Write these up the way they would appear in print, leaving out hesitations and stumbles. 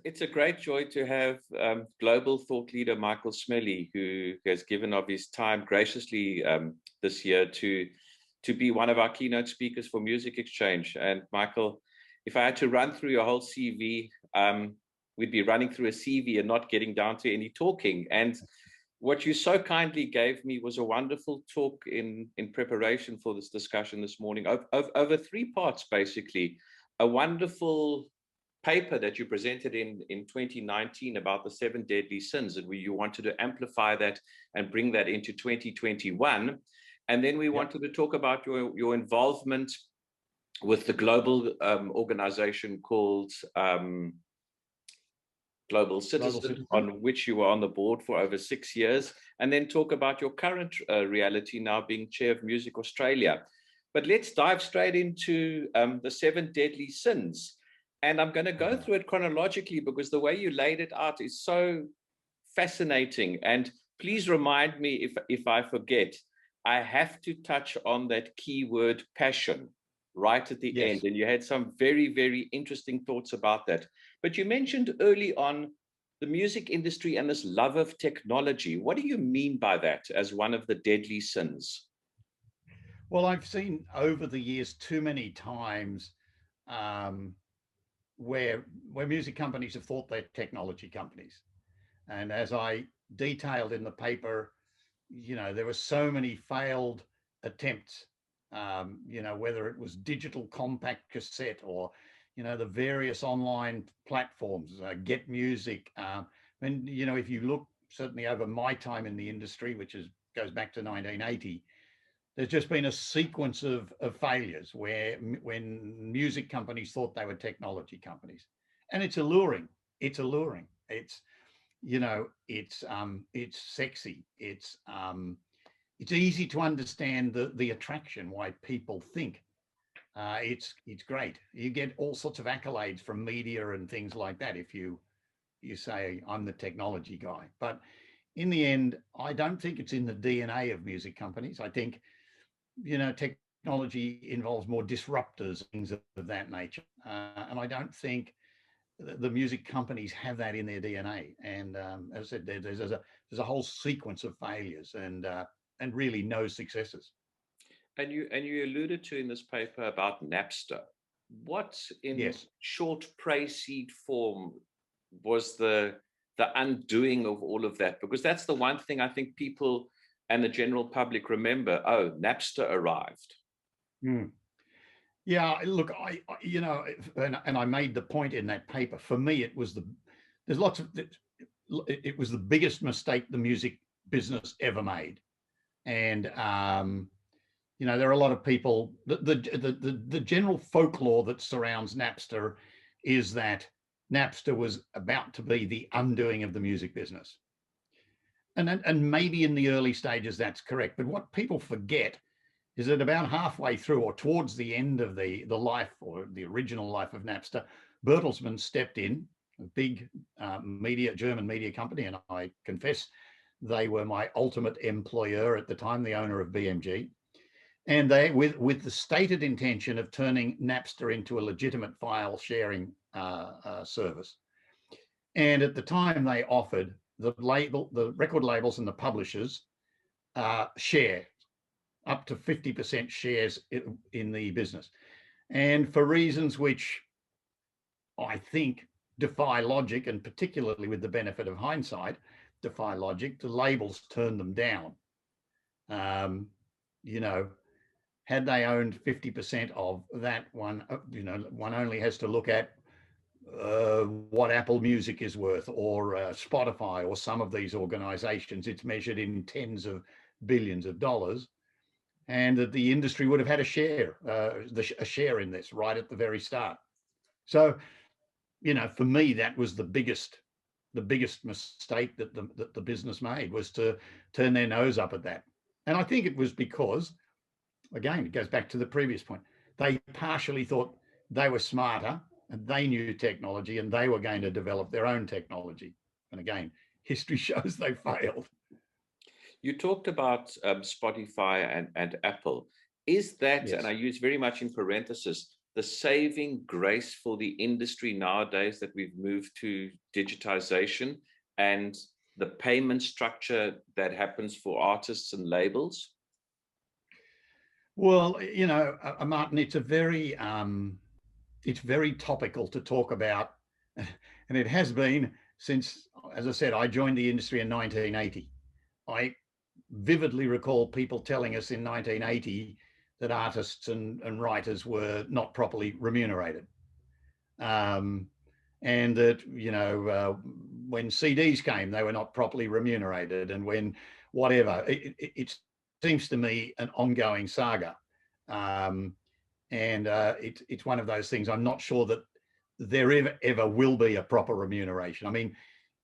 it's a great joy to have global thought leader Michael Smellie, who has given of his time graciously this year to be one of our keynote speakers for Music Exchange. And Michael, if I had to run through your whole CV, we'd be running through a CV and not getting down to any talking. And what you so kindly gave me was a wonderful talk in preparation for this discussion this morning, over 3 parts, basically. A wonderful paper that you presented in 2019 about the 7 deadly sins, and you wanted to amplify that and bring that into 2021. And then we wanted to talk about your involvement with the global organization called Global Citizen, on which you were on the board for over 6 years, and then talk about your current reality now being chair of Music Australia. But let's dive straight into the 7 deadly sins. And I'm going to go through it chronologically because the way you laid it out is so fascinating. And please remind me if I forget. I have to touch on that keyword passion right at the end. And you had some very, very interesting thoughts about that. But you mentioned early on the music industry and this love of technology. What do you mean by that as one of the deadly sins? Well, I've seen over the years too many times where music companies have thought they're technology companies. And as I detailed in the paper, there were so many failed attempts, whether it was digital compact cassette or, the various online platforms, Get Music. And, if you look certainly over my time in the industry, which goes back to 1980, there's just been a sequence of failures when music companies thought they were technology companies. And it's alluring. It's alluring. It's sexy. It's easy to understand the attraction, why people think it's great. You get all sorts of accolades from media and things like that if you say I'm the technology guy. But in the end, I don't think it's in the DNA of music companies. I think technology involves more disruptors, things of that nature, and I don't think the music companies have that in their DNA. And as I said, there's a whole sequence of failures and really no successes. And you alluded to in this paper about Napster. What in short pre-seed form was the undoing of all of that? Because that's the one thing I think people and the general public remember. Oh, Napster arrived. Yeah, look, and I made the point in that paper. For me, it was it was the biggest mistake the music business ever made. And there are a lot of people. The general folklore that surrounds Napster is that Napster was about to be the undoing of the music business. And maybe in the early stages that's correct. But what people forget is that about halfway through or towards the end of the life or the original life of Napster, Bertelsmann stepped in, a big German media company, and I confess they were my ultimate employer at the time, the owner of BMG. And they, with the stated intention of turning Napster into a legitimate file sharing service. And at the time they offered the record labels and the publishers share up to 50% shares in the business. And for reasons which I think defy logic, and particularly with the benefit of hindsight, defy logic, the labels turned them down. Had they owned 50% of that one, one only has to look at what Apple Music is worth, or Spotify, or some of these organizations. It's measured in tens of billions of dollars, and that the industry would have had a share in this right at the very start. So, for me, that was the biggest mistake that the business made, was to turn their nose up at that. And I think it was because, again, it goes back to the previous point, they partially thought they were smarter and they knew technology and they were going to develop their own technology. And again, history shows they failed. You talked about Spotify and Apple. Is that, and I use very much in parenthesis, the saving grace for the industry nowadays that we've moved to digitization and the payment structure that happens for artists and labels? Well, you know, Martin, it's very topical to talk about, and it has been since, as I said, I joined the industry in 1980. I vividly recall people telling us in 1980 that artists and writers were not properly remunerated. And that, you know, when CDs came, they were not properly remunerated. And when whatever, it seems to me an ongoing saga. Um, and it's one of those things. I'm not sure that there ever will be a proper remuneration. I mean,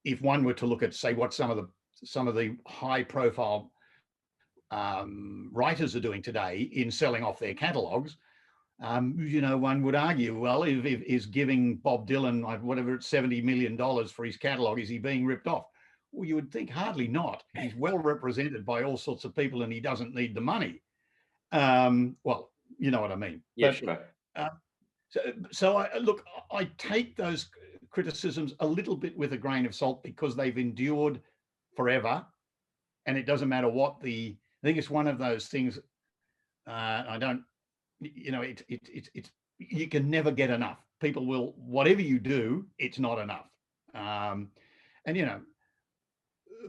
if one were to look at, say, what some of the high profile writers are doing today in selling off their catalogs, you know, one would argue, well, if is giving Bob Dylan whatever it's $70 million for his catalogue, is he being ripped off? Well, you would think hardly not. He's well represented by all sorts of people, and he doesn't need the money. Well, you know what I mean. Yeah, But sure. so look, I take those criticisms a little bit with a grain of salt because they've endured forever, and it doesn't matter what the. I think it's one of those things. I don't, you know, it's you can never get enough. People will, whatever you do, it's not enough. And you know,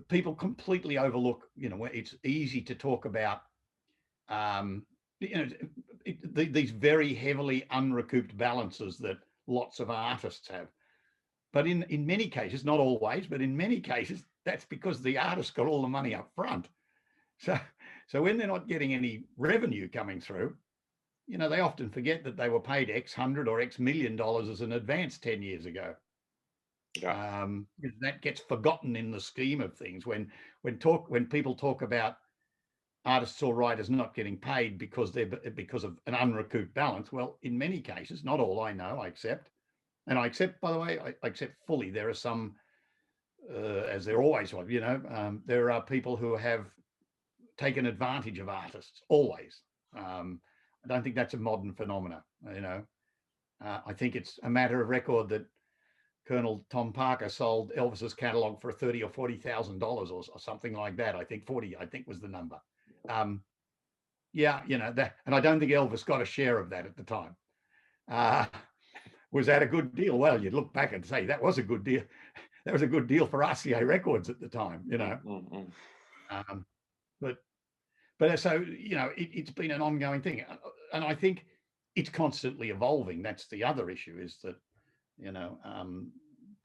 people completely overlook. You know, it's easy to talk about. You know, these very heavily unrecouped balances that lots of artists have. But in many cases, not always, but in many cases, that's because the artist got all the money up front. So when they're not getting any revenue coming through, you know, they often forget that they were paid X hundred or X million dollars as an advance 10 years ago. Yeah. That gets forgotten in the scheme of things when people talk about artists or writers not getting paid because of an unrecouped balance. Well, in many cases, not all, I know, I accept. And I accept, by the way, I accept fully. There are some, as there always was, you know, there are people who have taken advantage of artists, always. I don't think that's a modern phenomena, you know. I think it's a matter of record that Colonel Tom Parker sold Elvis's catalog for $30,000 or $40,000 or something like that. I think 40, I think was the number. Yeah, you know, that, and I don't think Elvis got a share of that at the time. Was that a good deal? Well, you'd look back and say that was a good deal. That was a good deal for RCA Records at the time, you know. But so, you know, it's been an ongoing thing, and I think it's constantly evolving. That's the other issue, is that, you know,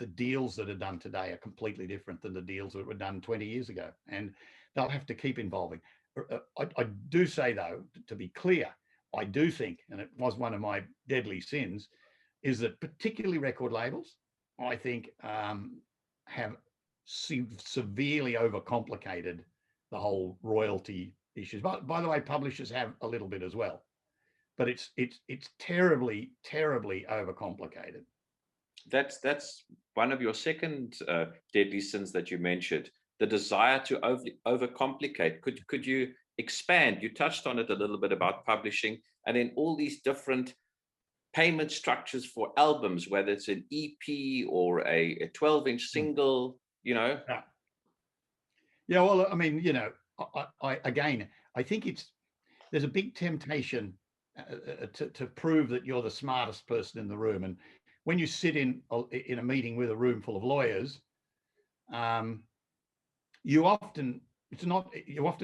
the deals that are done today are completely different than the deals that were done 20 years ago, and they'll have to keep evolving. I do say, though, to be clear, I do think, and it was one of my deadly sins, is that particularly record labels, I think, have severely overcomplicated the whole royalty issues. But by the way, publishers have a little bit as well, but it's terribly, terribly overcomplicated. That's one of your second deadly sins that you mentioned, the desire to overcomplicate. Could you expand? You touched on it a little bit about publishing, and then all these different payment structures for albums, whether it's an EP or a 12-inch single, you know. Yeah, well, I mean, you know, I think there's a big temptation to prove that you're the smartest person in the room. And when you sit in a meeting with a room full of lawyers, you often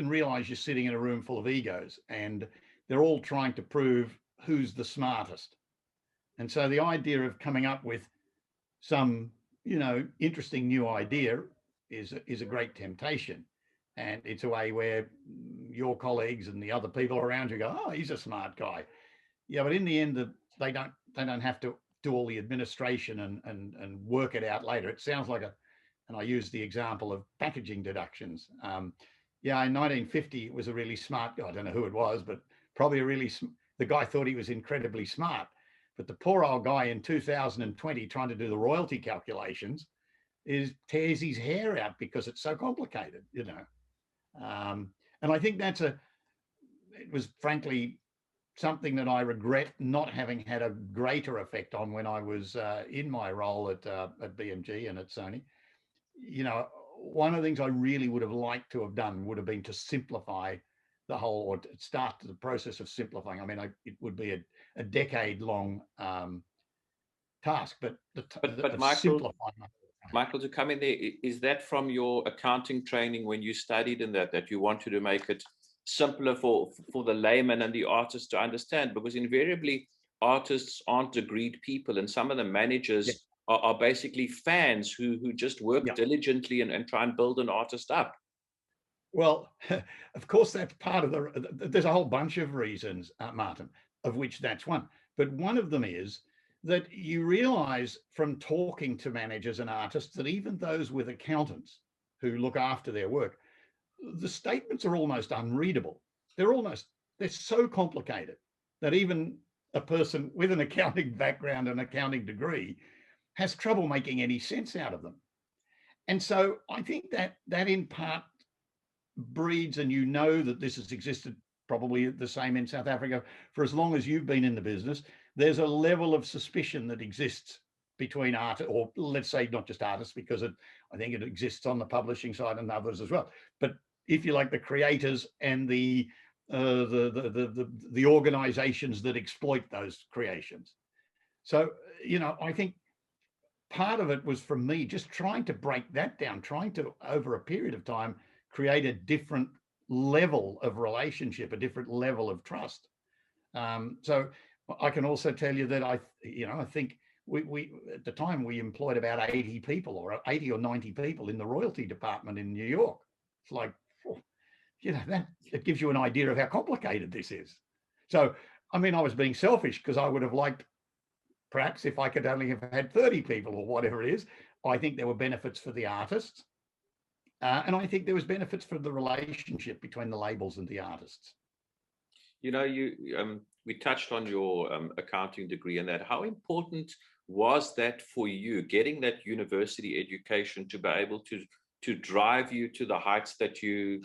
realize you're sitting in a room full of egos, and they're all trying to prove who's the smartest. And so the idea of coming up with some, you know, interesting new idea is a great temptation. And it's a way where your colleagues and the other people around you go, oh, he's a smart guy. Yeah, but in the end, they don't have to do all the administration and work it out later. It sounds like and I use the example of packaging deductions. Yeah, in 1950, it was a really smart guy. I don't know who it was, but probably the guy thought he was incredibly smart. But the poor old guy in 2020 trying to do the royalty calculations tears his hair out because it's so complicated, you know. And I think it was frankly something that I regret not having had a greater effect on when I was in my role at BMG and at Sony. You know, one of the things I really would have liked to have done would have been to simplify the whole, or start the process of simplifying. I mean, it would be a decade-long task, but But simplifying. Michael, to come in there, is that from your accounting training when you studied in that you wanted to make it simpler for the layman and the artist to understand? Because invariably artists aren't degreed people, and some of the managers Yeah. are basically fans who just work Yeah. diligently and try and build an artist up. Well, of course, that's part of there's a whole bunch of reasons, Martin, of which that's one. But one of them is that you realize from talking to managers and artists that even those with accountants who look after their work, the statements are almost unreadable. They're so complicated that even a person with an accounting background and accounting degree has trouble making any sense out of them. And so I think that in part breeds, and you know that this has existed probably the same in South Africa for as long as you've been in the business, there's a level of suspicion that exists between art, or let's say not just artists, because I think it exists on the publishing side and others as well. But if you like, the creators and the organizations that exploit those creations. So, you know, I think part of it was from me just trying to break that down, trying to, over a period of time, create a different level of relationship, a different level of trust. So I can also tell you that I think we at the time we employed about 80 people, or 80 or 90 people in the royalty department in New York. It's like, you know, that it gives you an idea of how complicated this is. So, I mean, I was being selfish because I would have liked, perhaps if I could only have had 30 people or whatever it is. I think there were benefits for the artists. And I think there was benefits for the relationship between the labels and the artists. You know, we touched on your accounting degree and that. How important was that for you, getting that university education to be able to drive you to the heights that you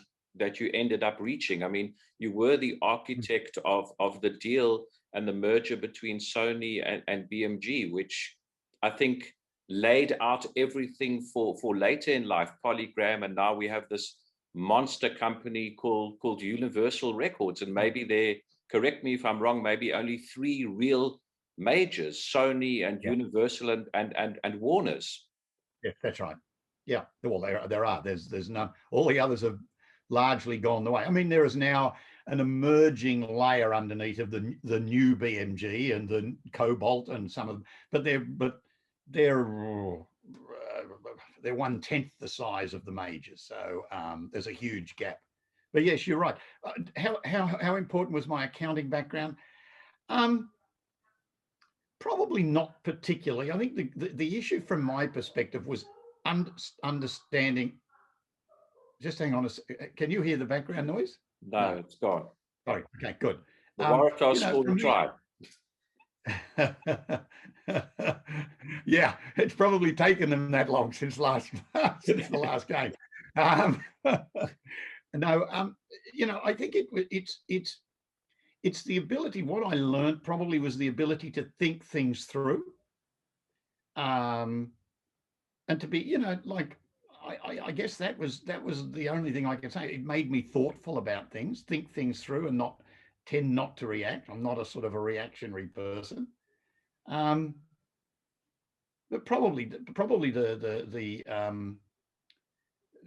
ended up reaching? I mean, you were the architect of the deal and the merger between Sony and BMG, which I think laid out everything for later in life, Polygram, and now we have this monster company called Universal Records. And maybe there, correct me if I'm wrong, maybe only 3 real majors: Sony and Universal and Warner's. Yeah, that's right. Yeah, well, there are. There's none. All the others have largely gone the way. I mean, there is now an emerging layer underneath of the new BMG and the Cobalt and some of them, but they're 1/10 the size of the majors. So there's a huge gap. But yes, you're right. How important was my accounting background? Probably not particularly. I think the issue from my perspective was understanding. Just hang on a second. Can you hear the background noise? No, it's gone. Sorry. Okay, good. The Waratah School of Tribe. Yeah, it's probably taken them that long since the last game. No, you know, I think it's the ability. What I learned probably was the ability to think things through, and to be, you know, like I guess that was the only thing I can say. It made me thoughtful about things, think things through, and tend not to react. I'm not a sort of a reactionary person. But probably the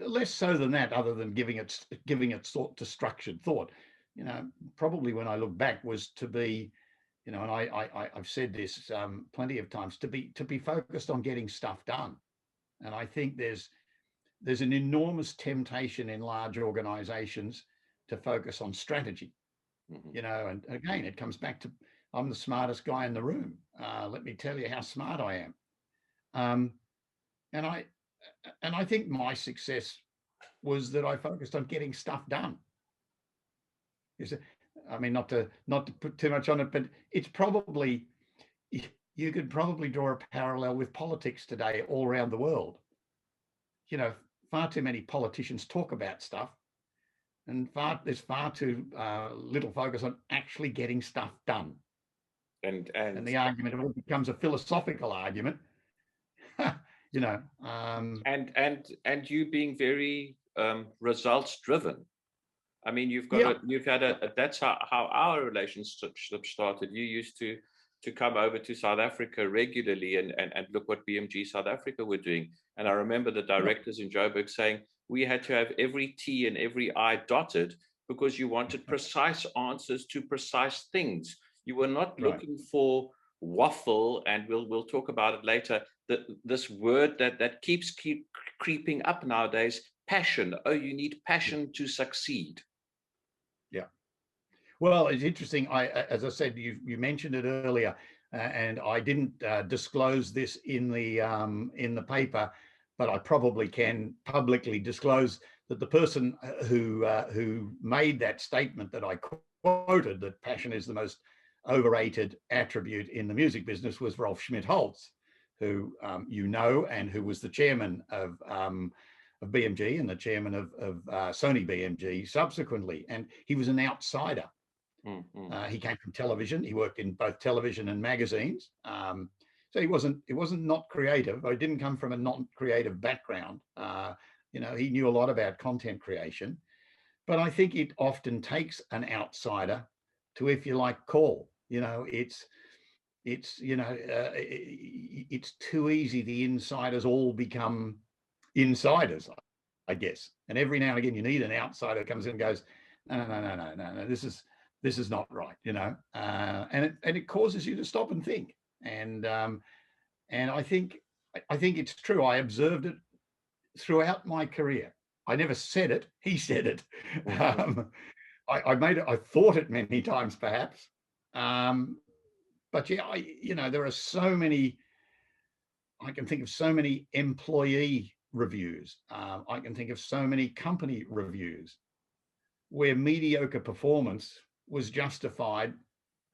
less so than that, other than giving it thought to structured thought. You know, probably when I look back was to be, you know, and I've said this plenty of times, to be focused on getting stuff done. And I think there's an enormous temptation in large organizations to focus on strategy. You know, and again, it comes back to, I'm the smartest guy in the room. Let me tell you how smart I am. And I think my success was that I focused on getting stuff done. I mean, not to put too much on it, but it's probably, you could probably draw a parallel with politics today all around the world. You know, far too many politicians talk about stuff and there's far too little focus on actually getting stuff done. And the argument all becomes a philosophical argument, you know. And you being very results driven. I mean, you've had that's how our relationship started. You used to come over to South Africa regularly and look what BMG South Africa were doing. And I remember the directors in Joburg saying we had to have every T and every I dotted because you wanted precise answers to precise things. You were not looking for waffle, and we'll talk about it later. This word that keeps creeping up nowadays, passion. Oh, you need passion to succeed. Yeah. Well, it's interesting. As I said, you mentioned it earlier, and I didn't disclose this in the paper, but I probably can publicly disclose that the person who made that statement that I quoted, that passion is the most overrated attribute in the music business, was Rolf Schmidt-Holtz, who and who was the chairman of BMG and the chairman of Sony BMG subsequently. And he was an outsider. He came from television. He worked in both television and magazines. So he wasn't not creative. He didn't come from a non-creative background. He knew a lot about content creation. But I think it often takes an outsider to, if you like, call. It's too easy. The insiders all become insiders, I guess. And every now and again, you need an outsider who comes in and goes, no, this is not right, and it causes you to stop and think. And I think it's true. I observed it throughout my career. I never said it. He said it. I thought it many times, perhaps. But yeah, there are so many. I can think of so many employee reviews. I can think of so many company reviews where mediocre performance was justified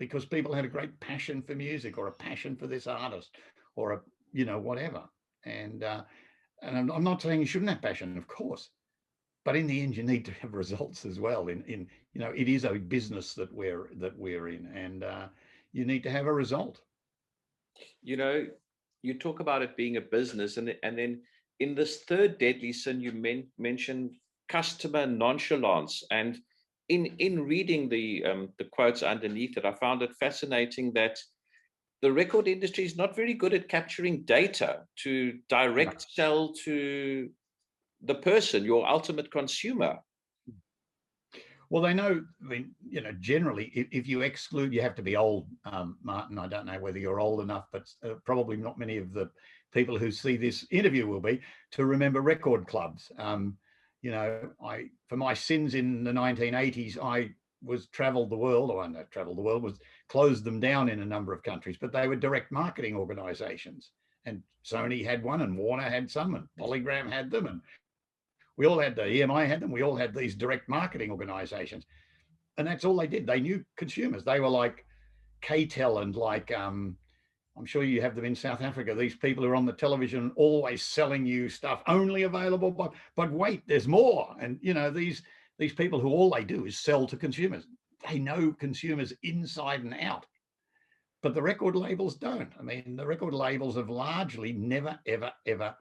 because people had a great passion for music or a passion for this artist or whatever. And I'm not saying you shouldn't have passion, of course, but in the end, you need to have results as well. It is a business that we're in, and you need to have a result. You talk about it being a business, and then in this third deadly sin, you mentioned customer nonchalance. And in reading the quotes underneath it, I found it fascinating that the record industry is not very good at capturing data to direct sell to the person, your ultimate consumer. Well, they know, generally, if you exclude, you have to be old, Martin. I don't know whether you're old enough, but probably not many of the people who see this interview will be, to remember record clubs. For my sins in the 1980s, I was closed them down in a number of countries, but they were direct marketing organizations. And Sony had one, and Warner had some, and Polygram had them, and we all had EMI had them. We all had these direct marketing organizations. And that's all they did. They knew consumers. They were like KTEL and like, I'm sure you have them in South Africa. These people who are on the television always selling you stuff only available, but wait, there's more. And, these people who all they do is sell to consumers. They know consumers inside and out. But the record labels don't. I mean, the record labels have largely never, ever, ever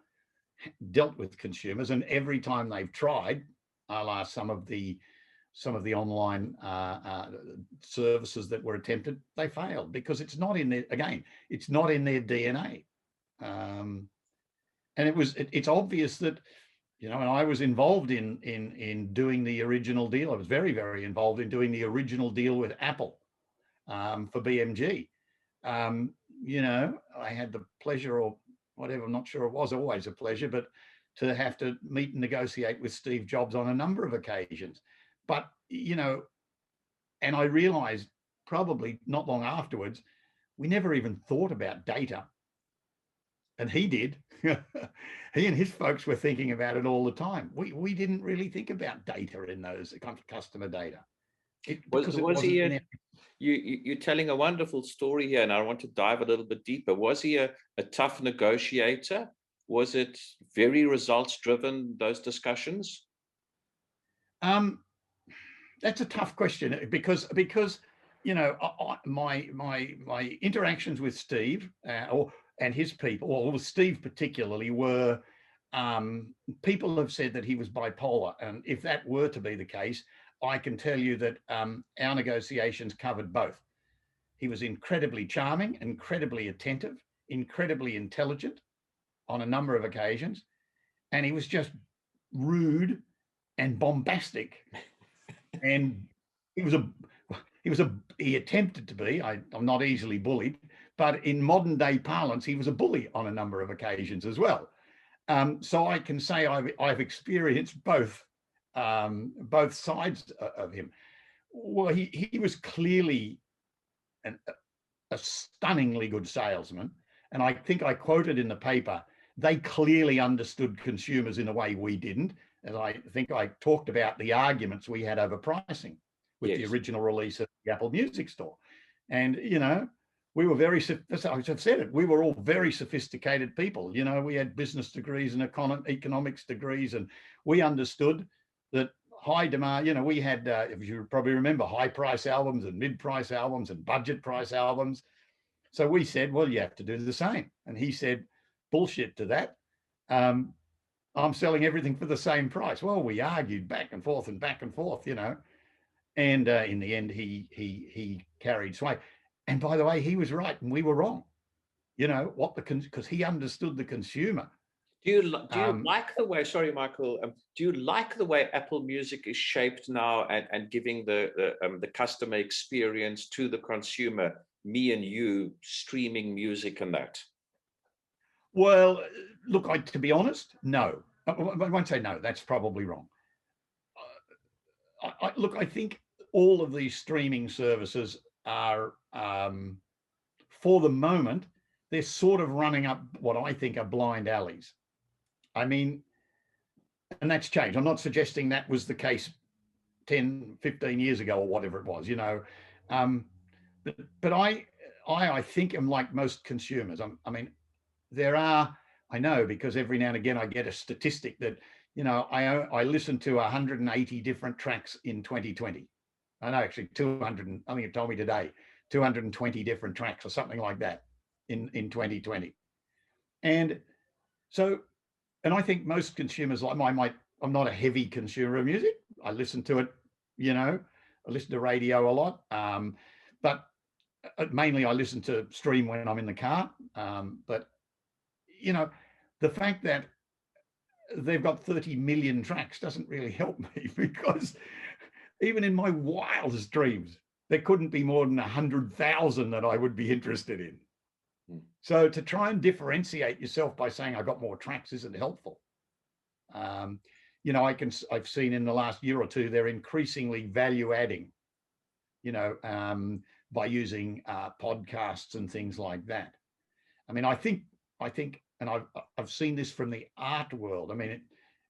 dealt with consumers, and every time they've tried, a la some of the online services that were attempted, they failed because it's not in their DNA. And it's obvious that, and I was involved in doing the original deal. I was very, very involved in doing the original deal with Apple for BMG. I had the pleasure, or whatever, I'm not sure, it was always a pleasure, but to have to meet and negotiate with Steve Jobs on a number of occasions. But, and I realized probably not long afterwards, we never even thought about data. And he did. He and his folks were thinking about it all the time. We didn't really think about data in those customer data. You're telling a wonderful story here, and I want to dive a little bit deeper. Was he a tough negotiator? Was it very results driven, those discussions? that's a tough question because you know, my interactions with Steve and his people, or with Steve particularly, were people have said that he was bipolar, and if that were to be the case, I can tell you that our negotiations covered both. He was incredibly charming, incredibly attentive, incredibly intelligent on a number of occasions, and he was just rude and bombastic. And he was a he attempted to be. I'm not easily bullied, but in modern day parlance, he was a bully on a number of occasions as well. So I can say I've experienced both sides of him. Well, he was clearly a stunningly good salesman, and I think I quoted in the paper, they clearly understood consumers in a way we didn't. And I think I talked about the arguments we had over pricing with Yes. the original release of the Apple Music Store. And, you know, we were very, I've said it, we were all very sophisticated people. You know, we had business degrees and economics degrees, and we understood that high demand, you know, we had, if you probably remember, high price albums and mid price albums and budget price albums. So we said, well, you have to do the same. And he said, bullshit to that. I'm selling everything for the same price. Well, we argued back and forth, you know, and in the end, he carried sway. And by the way, he was right and we were wrong. You know what, because he understood the consumer. Do you like the way? Sorry, Michael. Do you like the way Apple Music is shaped now and giving the customer experience to the consumer? Me and you streaming music and that. Well, look, to be honest, no. I won't say no. That's probably wrong. Look, I think all of these streaming services are, for the moment, they're sort of running up what I think are blind alleys. I mean, and that's changed. I'm not suggesting that was the case 10, 15 years ago or whatever it was, you know. But I think I'm like most consumers. I mean, there are, I know, because every now and again I get a statistic that, you know, I listened to 180 different tracks in 2020. I know, actually 200, I think it told me today, 220 different tracks or something like that in 2020. And so, and I think most consumers, like I'm not a heavy consumer of music. I listen to it, you know, I listen to radio a lot, but mainly I listen to stream when I'm in the car. But, you know, the fact that they've got 30 million tracks doesn't really help me, because even in my wildest dreams, there couldn't be more than 100,000 that I would be interested in. So to try and differentiate yourself by saying I got more tracks isn't helpful. You know, I've seen in the last year or two, they're increasingly value adding, you know, by using podcasts and things like that. I mean, I think, and I've seen this from the art world. I mean,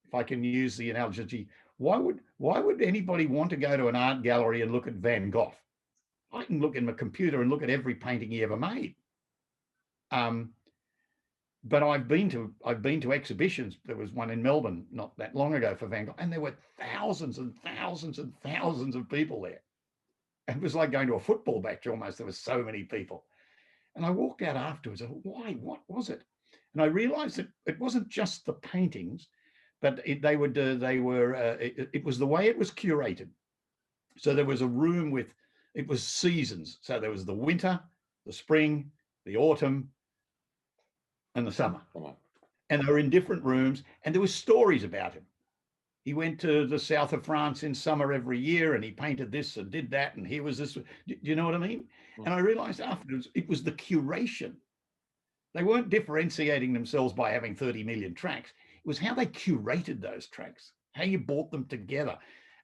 if I can use the analogy, why would anybody want to go to an art gallery and look at Van Gogh? I can look in my computer and look at every painting he ever made. But I've been to exhibitions. There was one in Melbourne not that long ago for Van Gogh, and there were thousands and thousands and thousands of people there. It was like going to a football match almost. There were so many people. And I walked out afterwards. I thought, why? What was it? And I realized that it wasn't just the paintings, but it was the way it was curated. So there was a room with, it was seasons. So there was the winter, the spring, the autumn, and the summer. And they were in different rooms, and there were stories about him. He went to the south of France in summer every year, and he painted this and did that, and here was this. Do you know what I mean? And I realized afterwards it was the curation. They weren't differentiating themselves by having 30 million tracks. It was how they curated those tracks, how you brought them together,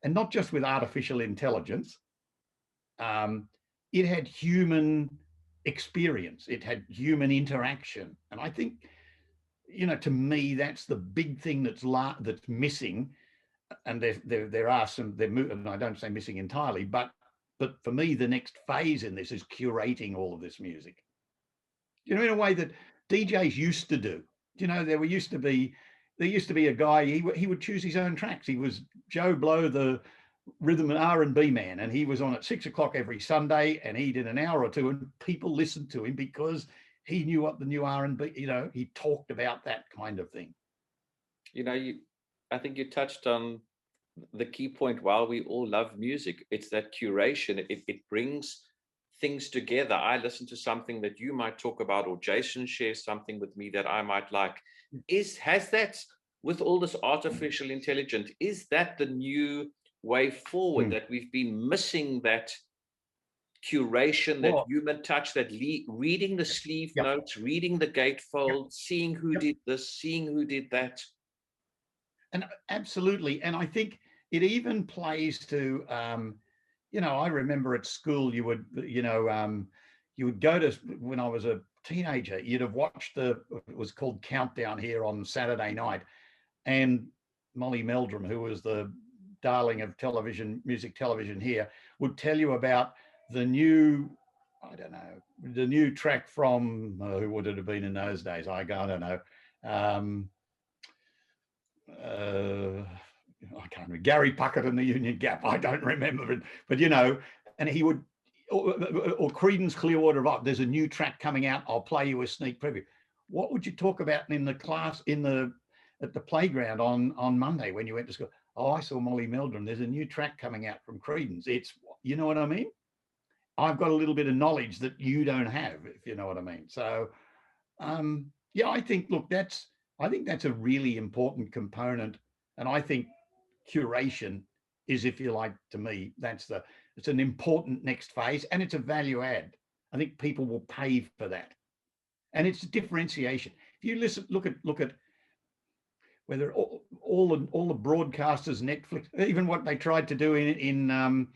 and not just with artificial intelligence. It had human experience. It had human interaction. And I think, you know, to me, that's the big thing that's missing. And there are some, and I don't say missing entirely, but for me, the next phase in this is curating all of this music. You know, in a way that DJs used to do. You know, there used to be a guy, he would choose his own tracks. He was Joe Blow, the rhythm and R&B man, and he was on at 6 o'clock every Sunday, and he did an hour or two, and people listened to him because he knew what the new R&B, he talked about that kind of thing. I think you touched on the key point. While we all love music, it's that curation. It brings things together. I listen to something that you might talk about, or Jason shares something with me that I might like. Has that, with all this artificial intelligence, is that the new way forward, that we've been missing that curation, that human touch, that reading the sleeve notes, reading the gatefold, seeing who did this, seeing who did that? And absolutely. And I think it even plays to, I remember at school, you would go to, when I was a teenager, you'd have watched it was called Countdown here on Saturday night. And Molly Meldrum, who was the darling of music television here, would tell you about the new, the new track from, who would it have been in those days? I don't know. I can't remember, Gary Puckett and the Union Gap. I don't remember it, but and he would, or Creedence Clearwater Revival. There's a new track coming out. I'll play you a sneak preview. What would you talk about in the class at the playground on Monday when you went to school? Oh, I saw Molly Meldrum. There's a new track coming out from Creedence. It's, you know what I mean? I've got a little bit of knowledge that you don't have, if you know what I mean. So, I think, look, I think that's a really important component. And I think curation is, if you like, to me, it's an important next phase, and it's a value add. I think people will pay for that. And it's differentiation. If you look at whether all the broadcasters, Netflix, even what they tried to do in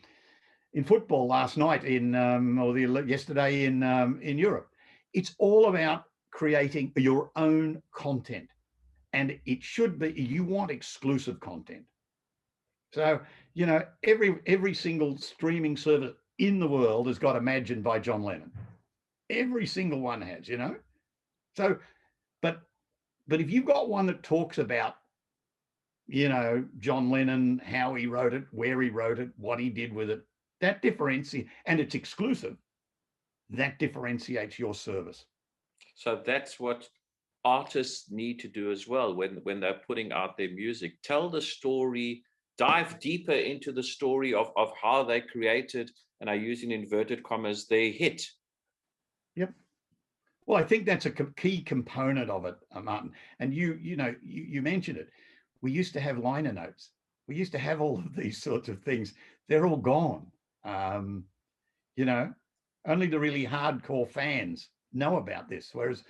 football last night, yesterday in Europe, it's all about creating your own content. And it should be, you want exclusive content. So, every single streaming service in the world has got Imagine by John Lennon. Every single one has, So, but if you've got one that talks about, John Lennon, how he wrote it, where he wrote it, what he did with it, that differentiates, and it's exclusive, that differentiates your service. So that's what artists need to do as well when they're putting out their music. Tell the story, dive deeper into the story of how they created, and I use in inverted commas, their hit. Yep. Well, I think that's a key component of it, Martin. And you mentioned it. We used to have liner notes. We used to have all of these sorts of things. They're all gone. Only the really hardcore fans know about this. Whereas,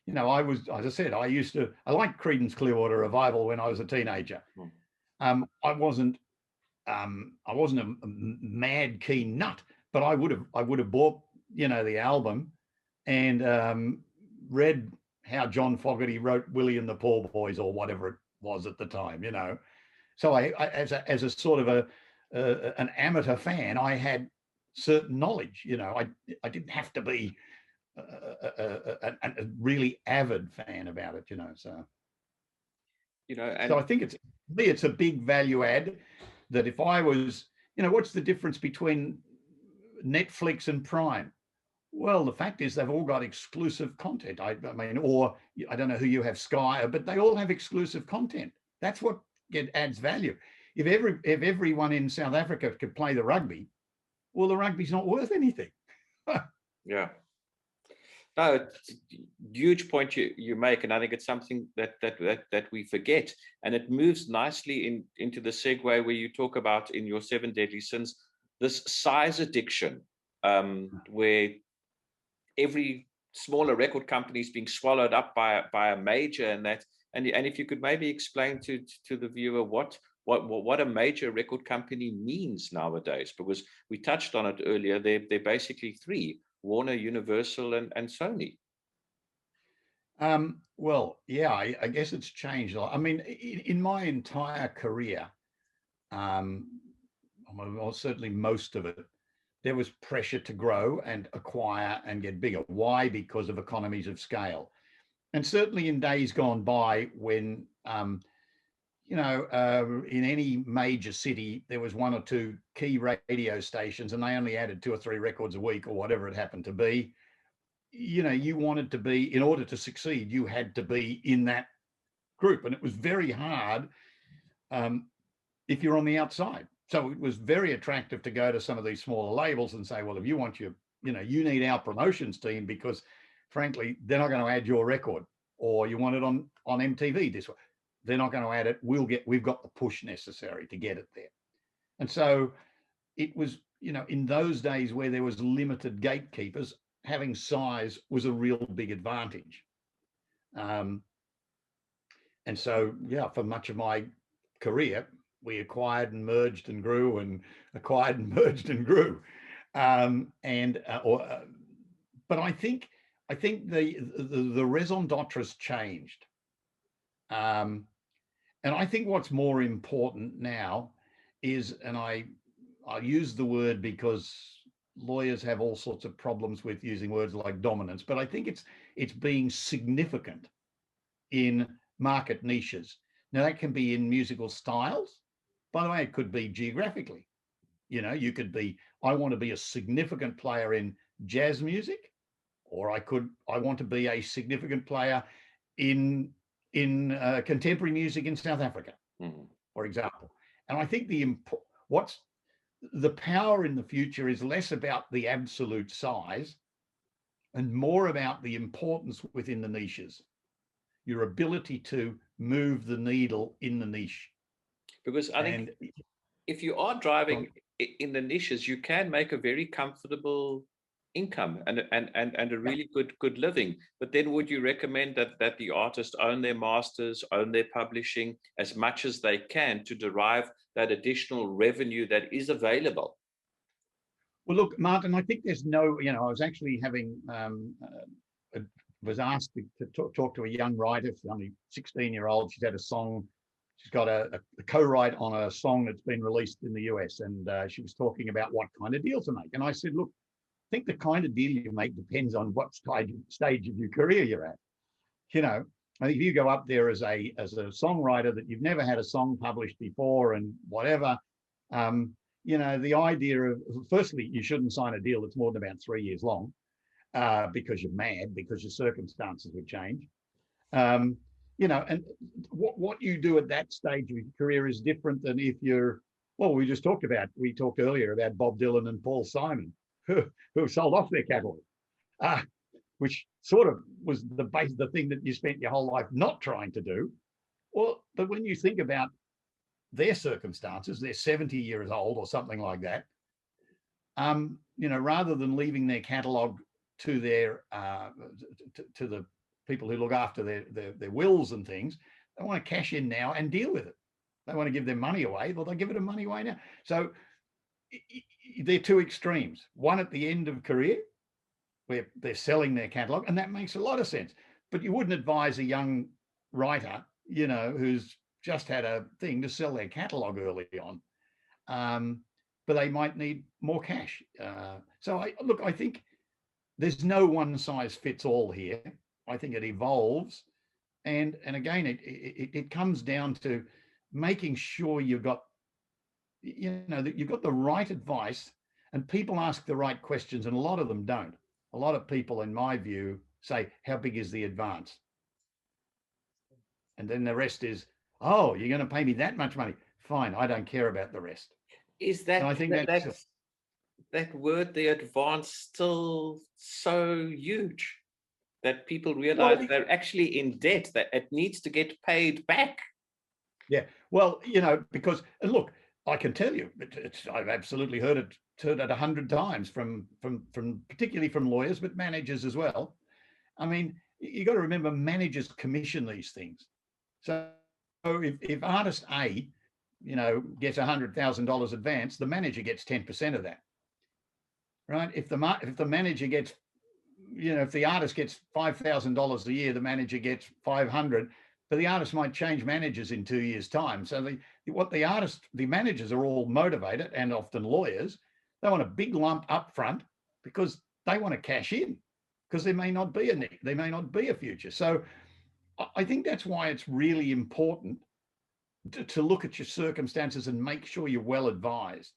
I liked Creedence Clearwater Revival when I was a teenager. I wasn't a mad keen nut, but I would have bought, the album and read how John Fogerty wrote Willie and the Poor Boys, or whatever it was at the time, So I as a sort of an amateur fan, I had certain knowledge. I didn't have to be a really avid fan about it, So, so I think it's a big value add. That if I was, what's the difference between Netflix and Prime? Well, the fact is they've all got exclusive content. I mean, or I don't know who you have, Sky, but they all have exclusive content. That's what adds value. If everyone in South Africa could play the rugby, well, the rugby's not worth anything. Yeah. No, it's a huge point you make, and I think it's something that we forget. And it moves nicely into the segue where you talk about in your 7 Deadly Sins, this size addiction, where every smaller record company is being swallowed up by a major, and if you could maybe explain to the viewer what a major record company means nowadays, because we touched on it earlier. They're basically three: Warner, Universal, and Sony. Well, yeah, I guess it's changed a lot. I mean, in my entire career, well, certainly most of it, there was pressure to grow and acquire and get bigger. Why? Because of economies of scale. And certainly in days gone by when, in any major city, there was one or two key radio stations and they only added 2 or 3 records a week or whatever it happened to be. You wanted to be, in order to succeed, you had to be in that group. And it was very hard if you're on the outside. So it was very attractive to go to some of these smaller labels and say, well, if you want you need our promotions team, because frankly, they're not going to add your record, or you want it on MTV this way. They're not going to add it. We've got the push necessary to get it there. And so it was, in those days where there was limited gatekeepers, having size was a real big advantage. And so, for much of my career, we acquired and merged and grew and acquired and merged and grew. But I think the raison d'etre changed. And I think what's more important now is, and I use the word because lawyers have all sorts of problems with using words like dominance, but I think it's being significant in market niches. Now that can be in musical styles. By the way, it could be geographically. You could be, I want to be a significant player in jazz music, or I want to be a significant player in contemporary music in South Africa, for example. And I think what's the power in the future is less about the absolute size and more about the importance within the niches, your ability to move the needle in the niche. Because I think if you are driving in the niches, you can make a very comfortable income and a really good living. But then would you recommend that the artists own their masters, own their publishing as much as they can to derive that additional revenue that is available? Well, look, Martin, I think there's no, I was actually having, was asked to talk to a young writer, she's only 16-year-old. She's had a song. She's got a co-write on a song that's been released in the US. And she was talking about what kind of deal to make. And I said, look, I think the kind of deal you make depends on what stage of your career you're at. I think if you go up there as a songwriter that you've never had a song published before and whatever, the idea of, firstly, you shouldn't sign a deal that's more than about 3 years long because you're mad, because your circumstances would change. And what you do at that stage of your career is different than if you're, well, we talked earlier about Bob Dylan and Paul Simon, who sold off their catalog, which sort of was the thing that you spent your whole life not trying to do. Well, but when you think about their circumstances, they're 70 years old or something like that. Rather than leaving their catalog to their to the people who look after their wills and things, they want to cash in now and deal with it. They want to give their money away, well, they'll give it their money away now. So they're two extremes. One at the end of career, where they're selling their catalog, and that makes a lot of sense. But you wouldn't advise a young writer, who's just had a thing, to sell their catalog early on. But they might need more cash. So I think there's no one size fits all here. I think it evolves. And again, it comes down to making sure you've got, that you've got the right advice and people ask the right questions, and a lot of them don't. A lot of people, in my view, say, how big is the advance? And then the rest is, oh, you're going to pay me that much money. Fine, I don't care about the rest. Is that, I think that word, the advance, still so huge that people realize they're actually in debt, that it needs to get paid back? Yeah, well, because, and look, I can tell you, I've absolutely heard it 100 times from particularly from lawyers, but managers as well. I mean, you got to remember, managers commission these things. So if artist A, gets $100,000 advance, the manager gets 10% of that, right? If the manager gets, if the artist gets $5,000 a year, the manager gets 500. But the artist might change managers in 2 years' time. So the managers are all motivated, and often lawyers, they want a big lump up front because they want to cash in, because there may not be a future. So I think that's why it's really important to look at your circumstances and make sure you're well advised.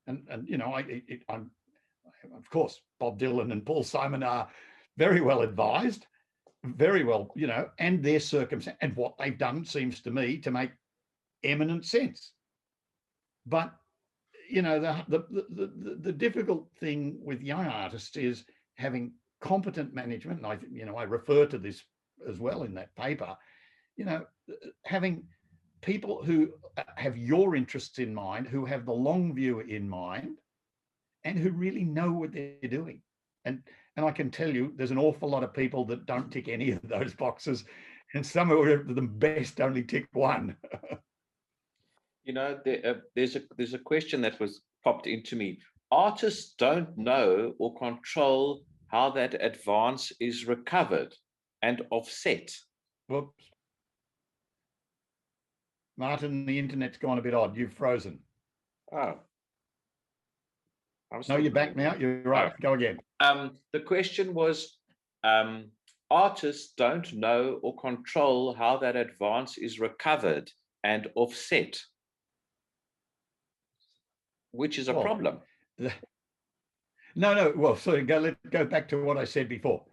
And you know, I'm of course Bob Dylan and Paul Simon are very well advised, very well, you know, and their circumstance and what they've done seems to me to make eminent sense. But you know, the difficult thing with young artists is having competent management, and I refer to this as well in that paper. You know, having people who have your interests in mind, who have the long view in mind, and who really know what they're doing. And I can tell you, there's an awful lot of people that don't tick any of those boxes, and some of them best only tick one. You know, there's a question that was popped into me. Artists don't know or control how that advance is recovered and offset. Whoops. Martin, the internet's gone a bit odd. You've frozen. Oh. No, you're back now. You're right. Go again. The question was, artists don't know or control how that advance is recovered and offset, which is a problem. No. Well, so let's go back to what I said before.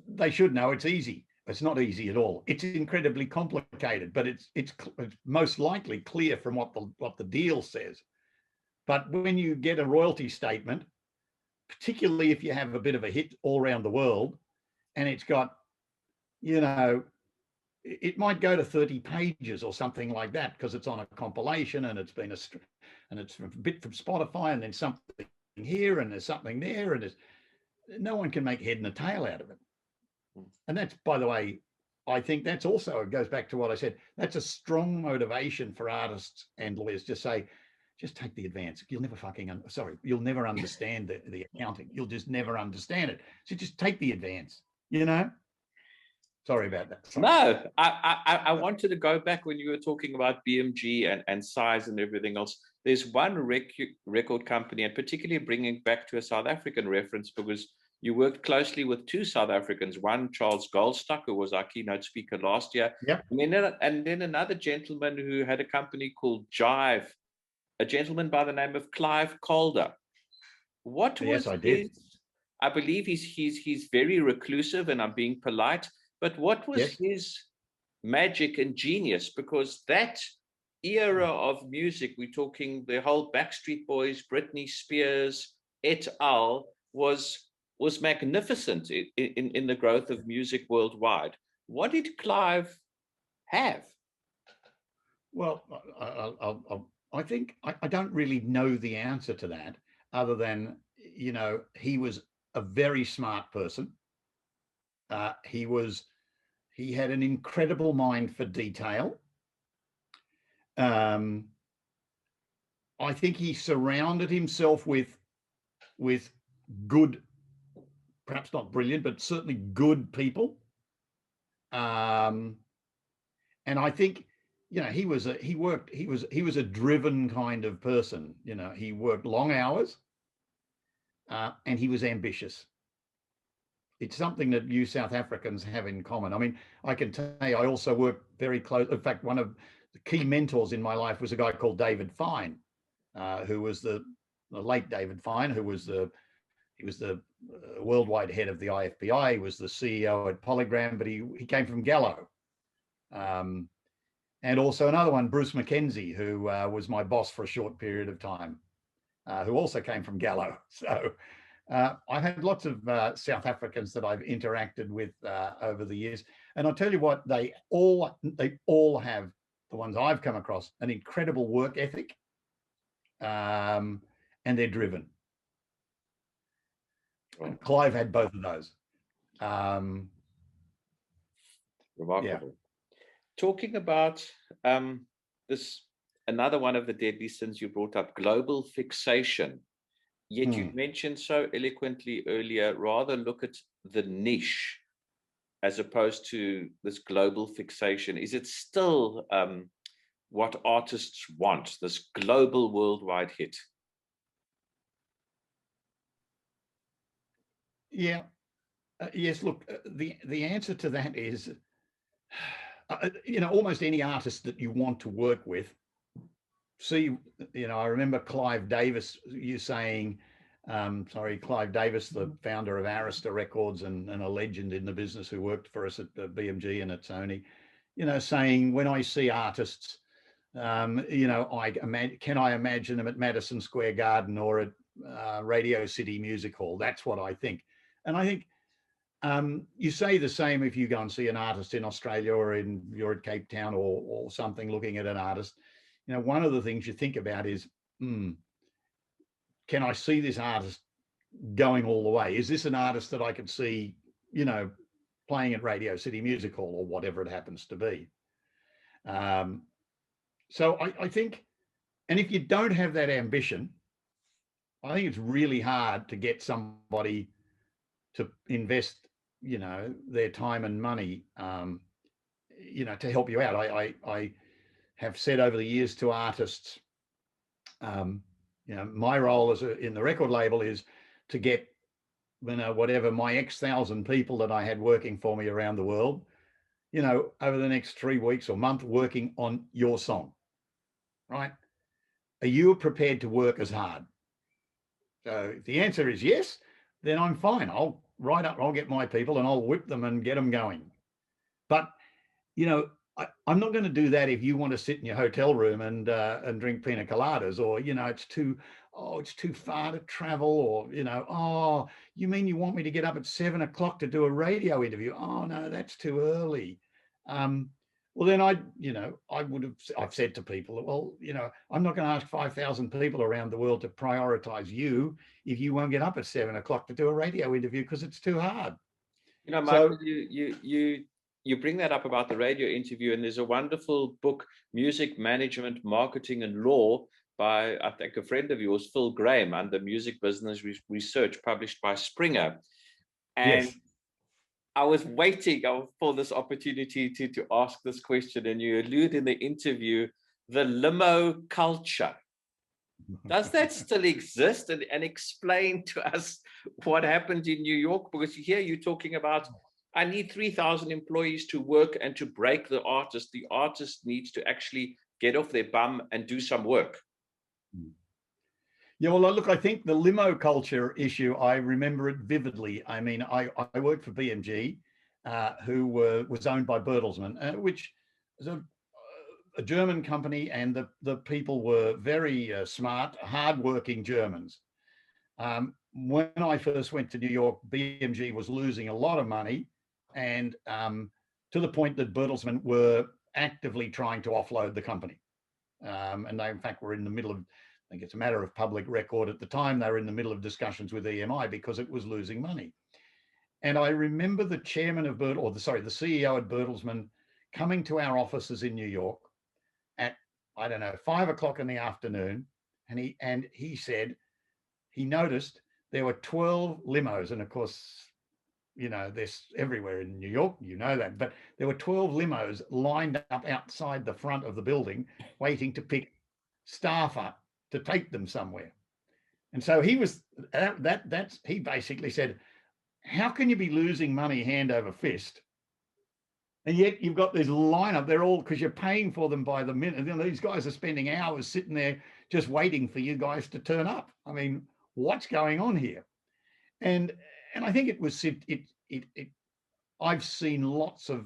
They should know it's easy. It's not easy at all. It's incredibly complicated, but it's most likely clear from what the deal says. But when you get a royalty statement, particularly if you have a bit of a hit all around the world, and it's got, you know, it might go to 30 pages or something like that because it's on a compilation and it's been and it's a bit from Spotify and then something here and there's something there, and no one can make head and a tail out of it. And that's, by the way, I think that's also, it goes back to what I said, that's a strong motivation for artists and lawyers to say, just take the advance. You'll never you'll never understand the accounting. You'll just never understand it. So just take the advance, you know? Sorry about that. Sorry. No, I wanted to go back when you were talking about BMG and size and everything else. There's one record company, and particularly bringing back to a South African reference, because you worked closely with two South Africans, one Charles Goldstock, who was our keynote speaker last year, yep. and then another gentleman who had a company called Jive, a gentleman by the name of Clive Calder. What was yes, I did. I believe he's very reclusive, and I'm being polite, but what was his magic and genius? Because that era of music, we're talking the whole Backstreet Boys, Britney Spears, et al., was magnificent in the growth of music worldwide. What did Clive have? Well, I think I don't really know the answer to that, other than, you know, he was a very smart person. He had an incredible mind for detail. I think he surrounded himself with good, perhaps not brilliant, but certainly good people. And I think, you know, he was a driven kind of person. You know, he worked long hours, and he was ambitious. It's something that you South Africans have in common. I mean, I can tell you, I also worked very close. In fact, one of the key mentors in my life was a guy called David Fine, who was the late David Fine, who was he was the worldwide head of the IFPI. He was the CEO at Polygram, but he came from Gallo. And also another one, Bruce McKenzie, who was my boss for a short period of time, who also came from Gallo. So I've had lots of South Africans that I've interacted with over the years, and I'll tell you what, they all have, the ones I've come across, an incredible work ethic, and they're driven. And Clive had both of those. Remarkable. Yeah. Talking about this, another one of the deadly sins you brought up, global fixation. Yet you mentioned so eloquently earlier, rather look at the niche as opposed to this global fixation. Is it still what artists want, this global worldwide hit? Yeah. Yes, look, the answer to that is, almost any artist that you want to work with. See, I remember Clive Davis, Clive Davis, the founder of Arista Records and a legend in the business who worked for us at BMG and at Sony, saying, when I see artists, can I imagine them at Madison Square Garden or at Radio City Music Hall? That's what I think. And I think you say the same if you go and see an artist in Australia or you're at Cape Town or something looking at an artist. One of the things you think about is, can I see this artist going all the way? Is this an artist that I could see, playing at Radio City Music Hall or whatever it happens to be? So I think, and if you don't have that ambition, I think it's really hard to get somebody to invest, their time and money, to help you out. I have said over the years to artists, my role in the record label is to get, whatever my X thousand people that I had working for me around the world, over the next 3 weeks or month working on your song, right? Are you prepared to work as hard? So if the answer is yes, then I'm fine. I'll get my people and I'll whip them and get them going. But, I'm not going to do that if you want to sit in your hotel room and drink pina coladas, or, it's too far to travel, or, you mean you want me to get up at 7 o'clock to do a radio interview? Oh, no, that's too early. Well, then I've said to people, well, I'm not going to ask 5,000 people around the world to prioritize you if you won't get up at 7 o'clock to do a radio interview because it's too hard. Michael, you bring that up about the radio interview, and there's a wonderful book, Music Management, Marketing and Law, by, I think, a friend of yours, Phil Graham, under Music Business Research, published by Springer. And yes, I was waiting for this opportunity to ask this question, and you allude in the interview, the limo culture. Does that still exist? And explain to us what happened in New York, because here you're talking about, I need 3,000 employees to work and to break the artist. The artist needs to actually get off their bum and do some work. Yeah, well, look, I think the limo culture issue, I remember it vividly. I mean, I worked for BMG, who was owned by Bertelsmann, which is a German company, and the people were very smart, hardworking Germans. When I first went to New York, BMG was losing a lot of money, and to the point that Bertelsmann were actively trying to offload the company. And they, in fact, were in the middle of, I think it's a matter of public record at the time, they were in the middle of discussions with EMI because it was losing money. And I remember the chairman of the CEO at Bertelsmann coming to our offices in New York at, 5 o'clock in the afternoon. And he said, he noticed there were 12 limos. And of course, there's everywhere in New York, that, but there were 12 limos lined up outside the front of the building, waiting to pick staff up to take them somewhere. And so he basically said, how can you be losing money hand over fist? And yet you've got this lineup, they're all, because you're paying for them by the minute. These guys are spending hours sitting there just waiting for you guys to turn up. I mean, what's going on here? And I think I've seen lots of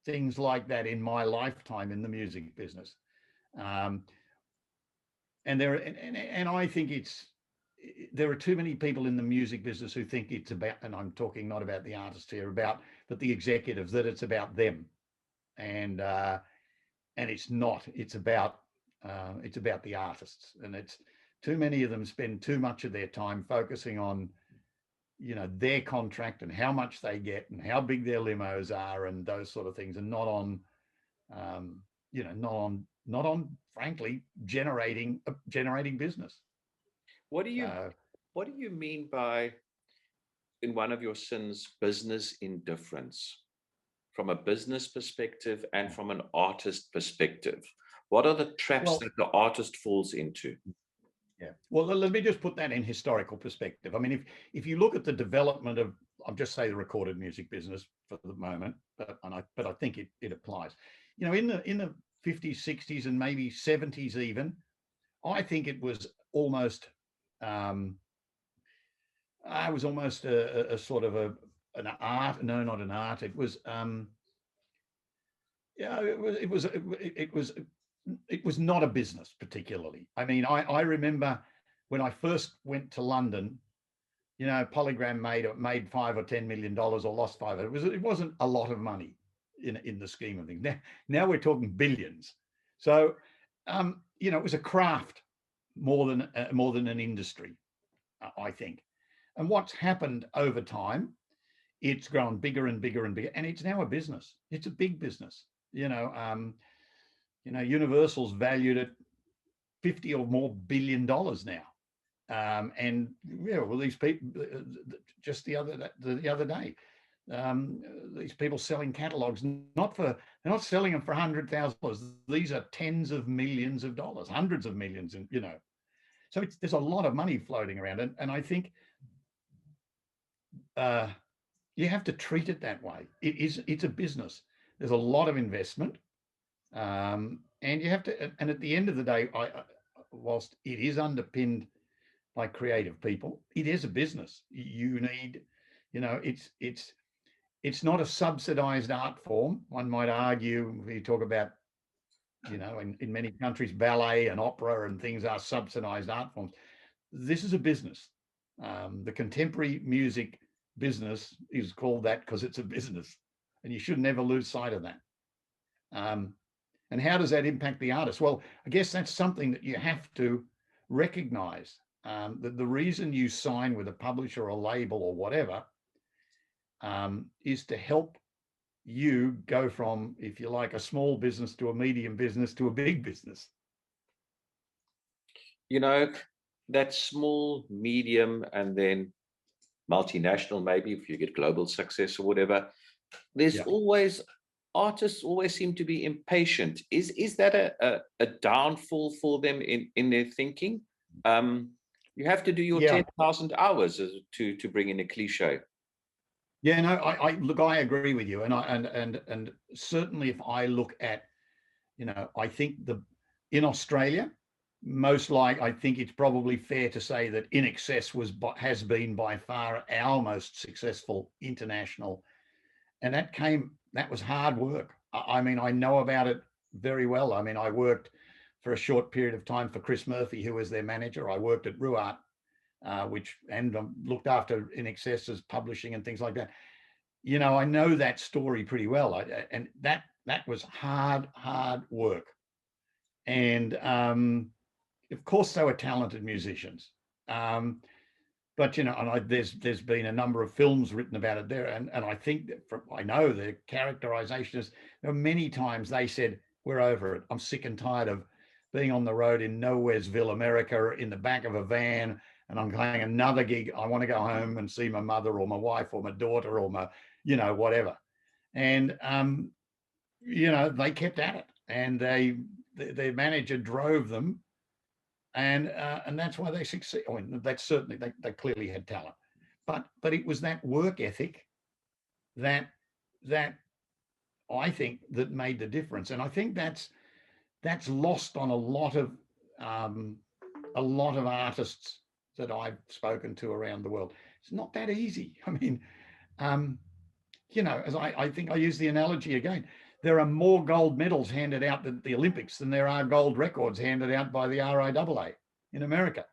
things like that in my lifetime in the music business. And I think there are too many people in the music business who think it's about, and I'm talking not about the artists here, but the executives, that it's about them. And it's not, it's about the artists. And it's too many of them spend too much of their time focusing on, their contract and how much they get and how big their limos are and those sort of things, and not on, not on, frankly, generating business. What do you mean by, in one of your sins, business indifference, from a business perspective and from an artist perspective? What are the traps that the artist falls into? Yeah. Well, let me just put that in historical perspective. I mean, if you look at the development I'll just say the recorded music business for the moment, but I think it applies. You know, in the 50s, 60s, and maybe 70s even, I think it was almost I was almost a sort of an art. No, not an art. It was yeah, it was not a business particularly. I mean, I remember when I first went to London, you know, Polygram made $5 or $10 million or lost five. It wasn't a lot of money in the scheme of things. Now we're talking billions. So you know, it was a craft more than an industry, I think. And what's happened over time, it's grown bigger and bigger and bigger, and it's now a business. It's a big business. You know, Universal's valued at $50 or more billion now. And yeah, well, these people just the other day, these people selling catalogs, they're not selling them for $100,000. These are tens of millions of dollars, hundreds of millions, and you know, so there's a lot of money floating around, and I think you have to treat it that way. It's a business. There's a lot of investment, and you have to. And at the end of the day, whilst it is underpinned by creative people, it is a business. You need, you know, it's not a subsidized art form. One might argue, if you talk about, you know, in many countries, ballet and opera and things are subsidized art forms. This is a business. The contemporary music business is called that because it's a business, and you should never lose sight of that. And how does that impact the artist? Well, I guess that's something that you have to recognize. The reason you sign with a publisher or a label or whatever is to help you go from, if you like, a small business to a medium business to a big business. You know, that small, medium, and then multinational, maybe if you get global success or whatever, there's always, artists always seem to be impatient. Is that a downfall for them in their thinking? You have to do your 10,000 hours to bring in a cliche. Yeah, no, look, I agree with you, and certainly if I look at, you know, I think in Australia, I think it's probably fair to say that INXS has been by far our most successful international, and that was hard work. I mean, I know about it very well. I mean, I worked for a short period of time for Chris Murphy, who was their manager. I worked at Ruart, and looked after INXS's publishing and things like that. You know, I know that story pretty well, and that was hard work. And of course, they were talented musicians. But you know, and there's been a number of films written about it there, and I think that I know the characterization is, you know, many times they said, "We're over it. I'm sick and tired of being on the road in Nowheresville, America, in the back of a van, and I'm playing another gig. I want to go home and see my mother or my wife or my daughter or my, you know, whatever." And you know, they kept at it, and their manager drove them, and that's why they succeed. I mean, that's certainly they clearly had talent, but it was that work ethic that I think that made the difference, and I think that's lost on a lot of artists that I've spoken to around the world. It's not that easy. I mean, you know, as I think I use the analogy again, there are more gold medals handed out at the Olympics than there are gold records handed out by the RIAA in America.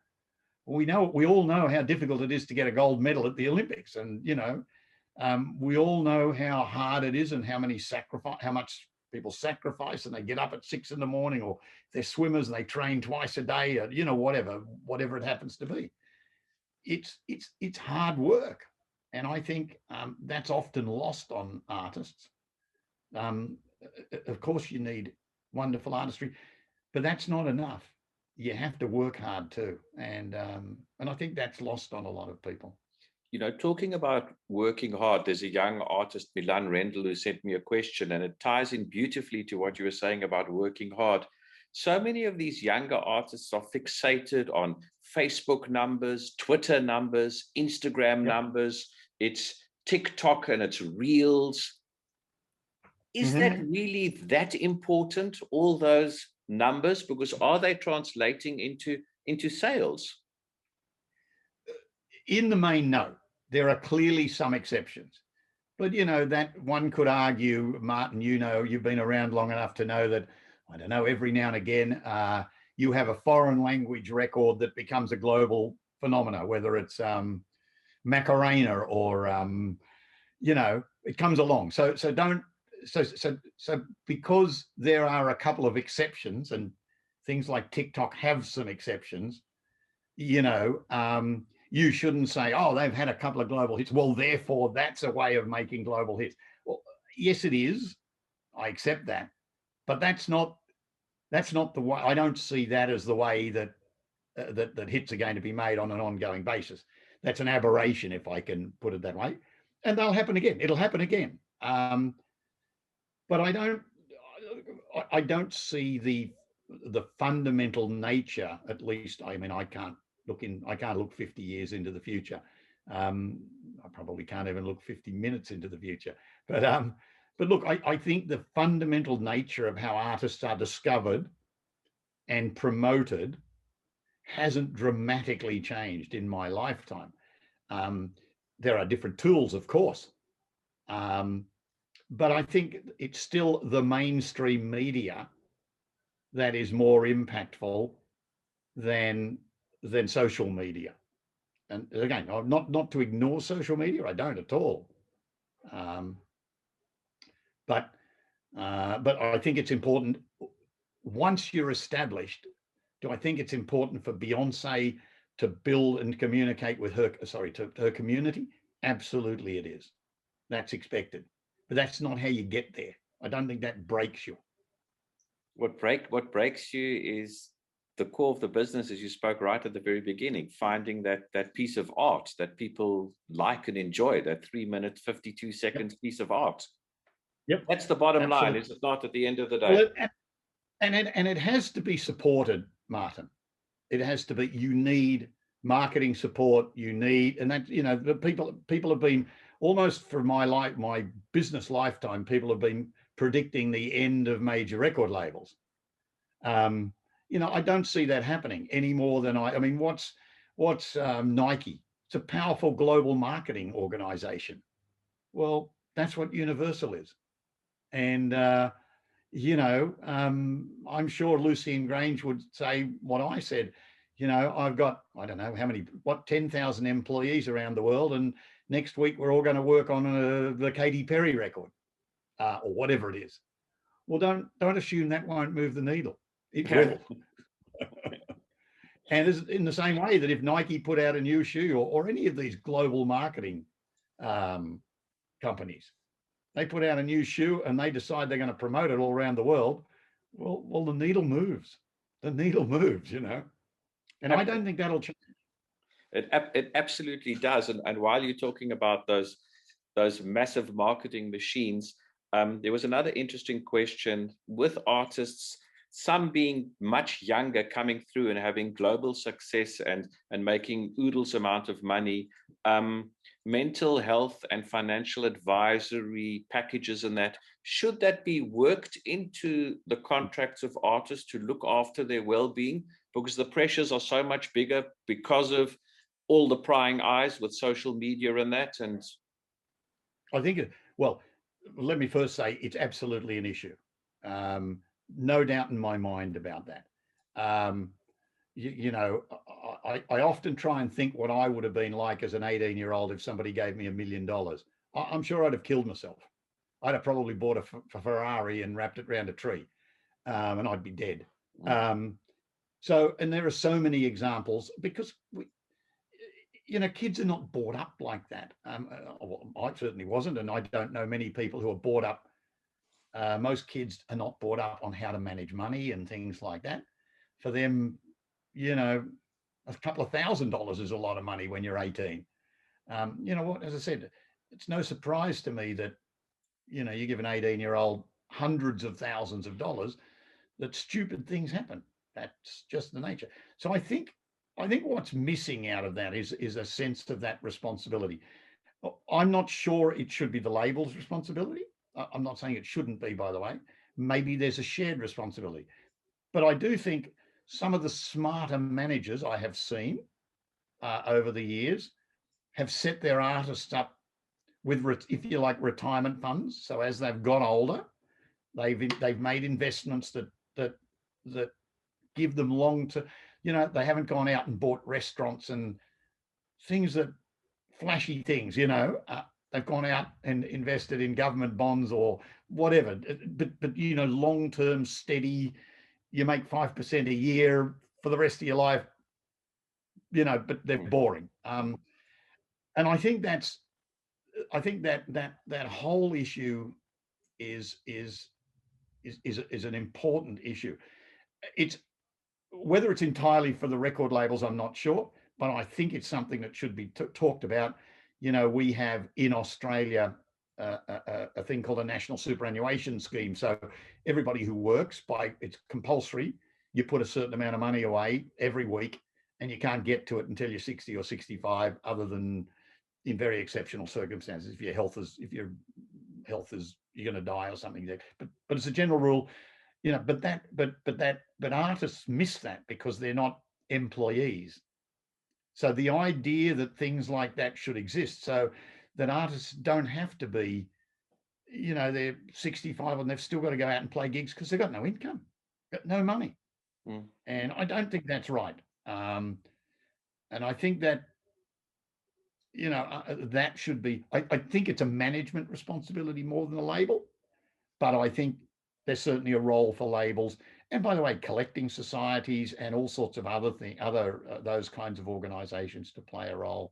We all know how difficult it is to get a gold medal at the Olympics, and you know, we all know how hard it is and how much people sacrifice, and they get up at 6 a.m, or they're swimmers and they train twice a day, or you know, whatever it happens to be. It's hard work, and I think that's often lost on artists. Of course, you need wonderful artistry, but that's not enough. You have to work hard too, and I think that's lost on a lot of people. You know, talking about working hard, there's a young artist, Milan Rendell, who sent me a question, and it ties in beautifully to what you were saying about working hard. So many of these younger artists are fixated on Facebook numbers, Twitter numbers, Instagram numbers. It's TikTok and its reels. Is that Mhm. really that important, all those numbers? Because are they translating into sales? In the main, no. There are clearly some exceptions. But, that one could argue, Martin, you've been around long enough to know that, I don't know, every now and again, you have a foreign language record that becomes a global phenomena, whether it's Macarena or, it comes along. So because there are a couple of exceptions, and things like TikTok have some exceptions, you shouldn't say, oh, they've had a couple of global hits, well, therefore that's a way of making global hits. Well, yes, it is. I accept that. But that's not the way. I don't see that as the way that that hits are going to be made on an ongoing basis. That's an aberration, if I can put it that way. And they'll happen again. It'll happen again. But I don't see the fundamental nature, at least. I mean, I can't look 50 years into the future. I probably can't even look 50 minutes into the future. But look, I think the fundamental nature of how artists are discovered and promoted hasn't dramatically changed in my lifetime. There are different tools, of course, but I think it's still the mainstream media that is more impactful than social media. And again, not to ignore social media, I don't at all. Um, but I think it's important once you're established. Do I think it's important for Beyonce to build and communicate with to her community? Absolutely, it is. That's expected, but that's not how you get there. I don't think that breaks you. What breaks you is the core of the business, as you spoke right at the very beginning, finding that piece of art that people like and enjoy, that 3-minute, 52-second piece of art. Yep. That's the bottom line, Absolutely. is it not, at the end of the day? Well, it has to be supported, Martin. It has to be. You need marketing support. You need, and that, the people have been, almost for my business lifetime, people have been predicting the end of major record labels. I don't see that happening any more than I mean, what's Nike? It's a powerful global marketing organization. Well, that's what Universal is. And, I'm sure Lucien Grange would say what I said. I've got, I don't know how many, 10,000 employees around the world. And next week, we're all going to work on the Katy Perry record or whatever it is. Well, don't assume that won't move the needle. It will. And in the same way that if Nike put out a new shoe, or any of these global marketing companies, they put out a new shoe and they decide they're going to promote it all around the world, well, the needle moves. The needle moves, And I don't think that'll change. It absolutely does. And while you're talking about those massive marketing machines, there was another interesting question with artists, some being much younger, coming through and having global success and making oodles amount of money. Mental health and financial advisory packages and that, should that be worked into the contracts of artists to look after their well-being? Because the pressures are so much bigger because of all the prying eyes with social media and that. And I think, well, let me first say it's absolutely an issue. No doubt in my mind about that. I often try and think what I would have been like as an 18-year-old if somebody gave me $1 million. I'm sure I'd have killed myself. I'd have probably bought a Ferrari and wrapped it around a tree, and I'd be dead. And there are so many examples, because kids are not brought up like that. I certainly wasn't, and I don't know many people who are brought up. Most kids are not brought up on how to manage money and things like that. For them, a couple of $1,000 is a lot of money when you're 18. As I said, it's no surprise to me that, you give an 18-year-old hundreds of thousands of dollars, that stupid things happen. That's just the nature. So I think what's missing out of that is a sense of that responsibility. I'm not sure it should be the label's responsibility. I'm not saying it shouldn't be, by the way. Maybe there's a shared responsibility. But I do think some of the smarter managers I have seen over the years have set their artists up with, if you like, retirement funds. So as they've got older, they've made investments that give them long to, they haven't gone out and bought restaurants and things that flashy things, they've gone out and invested in government bonds or whatever, but long-term steady, you make 5% a year for the rest of your life, but they're boring. And I think that whole issue is an important issue. It's whether it's entirely for the record labels, I'm not sure, but I think it's something that should be talked about. We have in Australia a thing called a national superannuation scheme. So everybody who works, it's compulsory. You put a certain amount of money away every week, and you can't get to it until you're 60 or 65, other than in very exceptional circumstances. If your health is you're going to die or something. But it's a general rule. But artists miss that because they're not employees. So the idea that things like that should exist, so that artists don't have to be, they're 65 and they've still got to go out and play gigs because they've got no income, got no money. And I don't think that's right. And I think that, that should be, I think it's a management responsibility more than a label, but I think there's certainly a role for labels. And by the way, collecting societies and all sorts of other those kinds of organizations to play a role.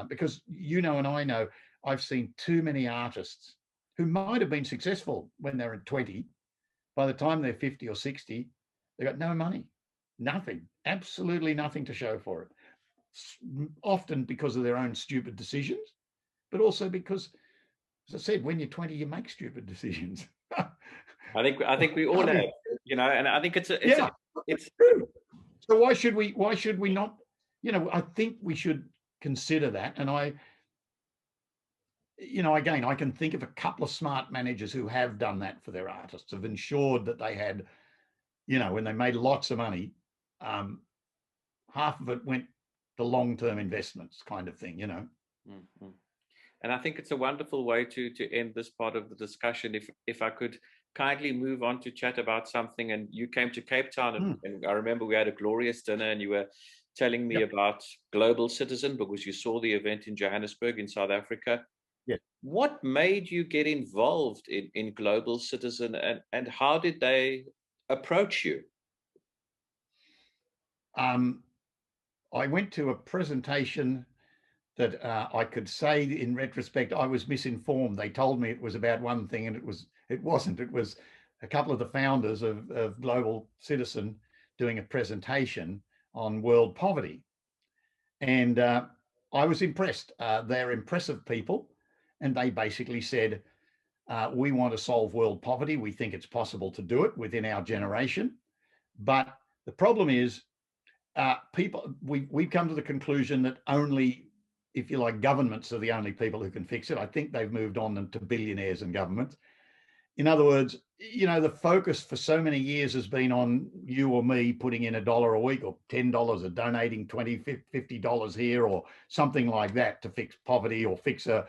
Because and I know, I've seen too many artists who might have been successful when they're 20. By the time they're 50 or 60, they've got no money, nothing, absolutely nothing to show for it. Often because of their own stupid decisions, but also because, as I said, when you're 20, you make stupid decisions. I think we all have, and I think it's true. So why should we not? I think we should consider that. And again, I can think of a couple of smart managers who have done that for their artists, have ensured that they had, when they made lots of money, half of it went to long-term investments, kind of thing, Mm-hmm. And I think it's a wonderful way to end this part of the discussion. If I could kindly move on to chat about something. And you came to Cape Town, and I remember we had a glorious dinner, and you were telling me about Global Citizen because you saw the event in Johannesburg in South Africa. Yes. What made you get involved in Global Citizen, and how did they approach you? I went to a presentation that I could say in retrospect, I was misinformed. They told me it was about one thing, and it wasn't. It was a couple of the founders of Global Citizen doing a presentation on world poverty. And I was impressed. They're impressive people. And they basically said, we want to solve world poverty. We think it's possible to do it within our generation. But the problem is, we've come to the conclusion that only, if you like, governments are the only people who can fix it. I think they've moved on to billionaires and governments. In other words, the focus for so many years has been on you or me putting in $1 a week or $10 or donating $20, $50 here or something like that to fix poverty or fix a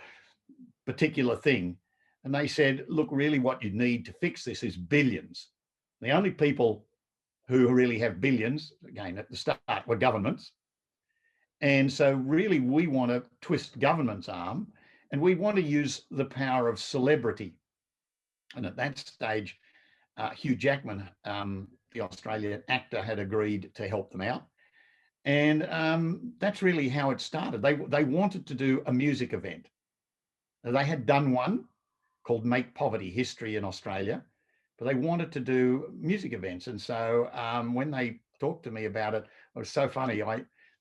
particular thing. And they said, look, really what you need to fix this is billions. The only people who really have billions, again, at the start, were governments. And so really we want to twist government's arm, and we want to use the power of celebrity. And at that stage, Hugh Jackman, the Australian actor, had agreed to help them out. And that's really how it started. They wanted to do a music event. Now, they had done one called Make Poverty History in Australia, but they wanted to do music events. And so when they talked to me about it, it was so funny.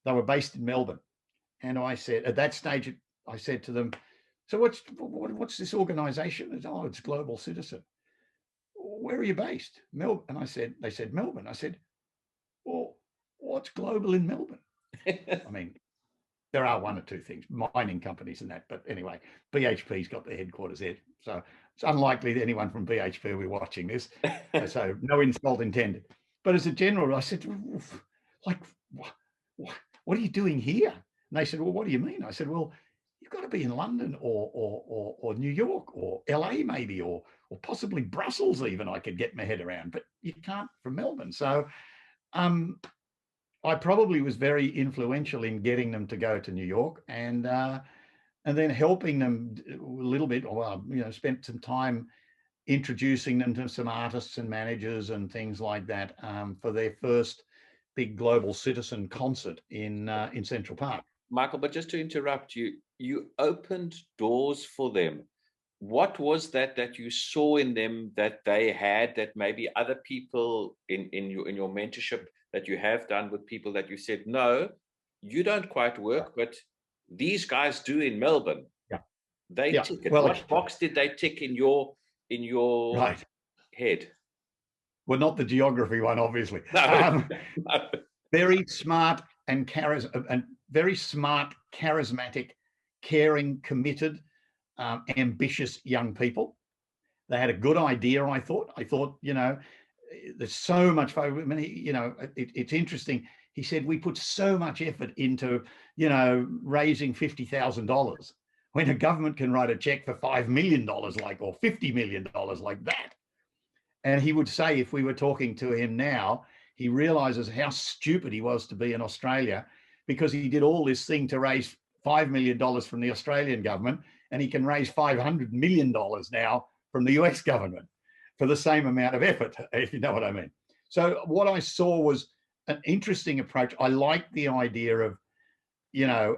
They were based in Melbourne. And I said, at that stage, I said to them, so what's this organization? It's Global Citizen. Where are you based? Melbourne. And they said, Melbourne. I said, well, what's global in Melbourne? I mean, There are one or two things, mining companies and that, but anyway, BHP's got their headquarters there, so it's unlikely that anyone from BHP will be watching this. So no insult intended. But as a general, I said, like, what are you doing here? And they said, well, what do you mean? I said, well, you've got to be in London or New York or LA maybe, or possibly Brussels even, I could get my head around, but you can't from Melbourne. So I probably was very influential in getting them to go to New York, and then helping them a little bit. Well, spent some time introducing them to some artists and managers and things like that for their first big global citizen concert in Central Park. Michael, but just to interrupt you, you opened doors for them. What was that you saw in them that they had that maybe other people in your mentorship that you have done with people that you said, no, you don't quite work, but these guys do in Melbourne? Yeah. They tick it. Well, what box did they tick in your right. head? Well, not the geography one, obviously. No. Very smart and very smart, charismatic, caring, committed, ambitious young people. They had a good idea, I thought. There's so much focus. I mean, it's interesting. He said, we put so much effort into, raising $50,000 when a government can write a check for $5 million, or $50 million like that. And he would say, if we were talking to him now, he realizes how stupid he was to be in Australia, because he did all this thing to raise $5 million from the Australian government, and he can raise $500 million now from the US government for the same amount of effort, if you know what I mean. So what I saw was an interesting approach. I liked the idea of,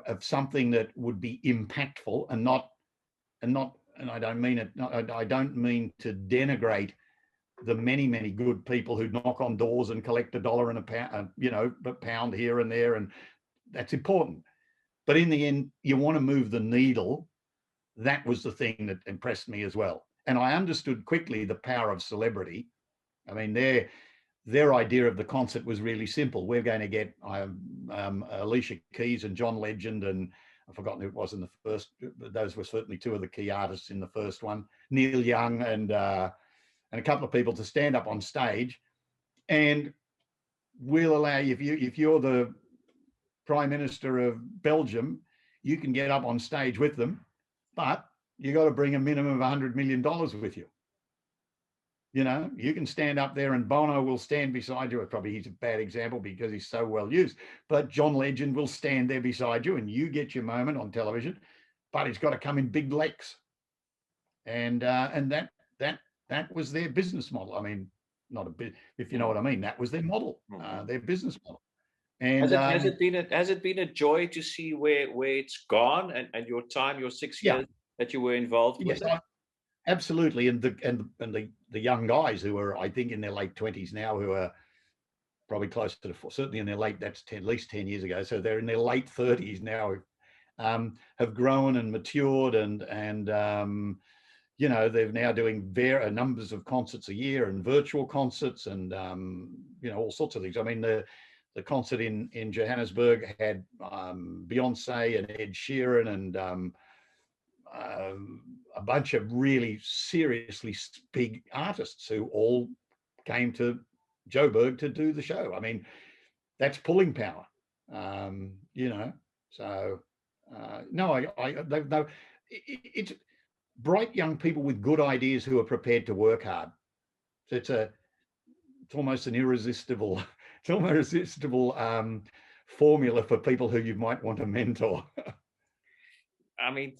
of something that would be impactful and I don't mean it, I don't mean to denigrate the many, many good people who knock on doors and collect $1 and a pound, a pound here and there, and that's important. But in the end, you want to move the needle. That was the thing that impressed me as well. And I understood quickly the power of celebrity. I mean, their idea of the concert was really simple. We're going to get Alicia Keys and John Legend, and I've forgotten who it was in the first, but those were certainly two of the key artists in the first one, Neil Young and a couple of people to stand up on stage, and we'll allow you, if you're the Prime Minister of Belgium, you can get up on stage with them, but you got to bring a minimum of $100 million with you. You can stand up there and Bono will stand beside you. Probably he's a bad example because he's so well used, but John Legend will stand there beside you and you get your moment on television, but it's got to come in big legs. And that was their business model. I mean, not a bit, if you know what I mean. That was their model, their business model. And has it been a joy to see where it's gone and your time, your 6 years that you were involved with? Yes, absolutely. And the young guys who are, I think, in their late 20s now, who are probably closer to certainly in their late, that's at least 10 years ago. So they're in their late 30s now, have grown and matured and they're now doing numbers of concerts a year and virtual concerts and, all sorts of things. I mean, the concert in Johannesburg had Beyonce and Ed Sheeran and a bunch of really seriously big artists who all came to Joburg to do the show. I mean, that's pulling power, So, it's bright young people with good ideas who are prepared to work hard. So it's almost an irresistible formula for people who you might want to mentor. I mean,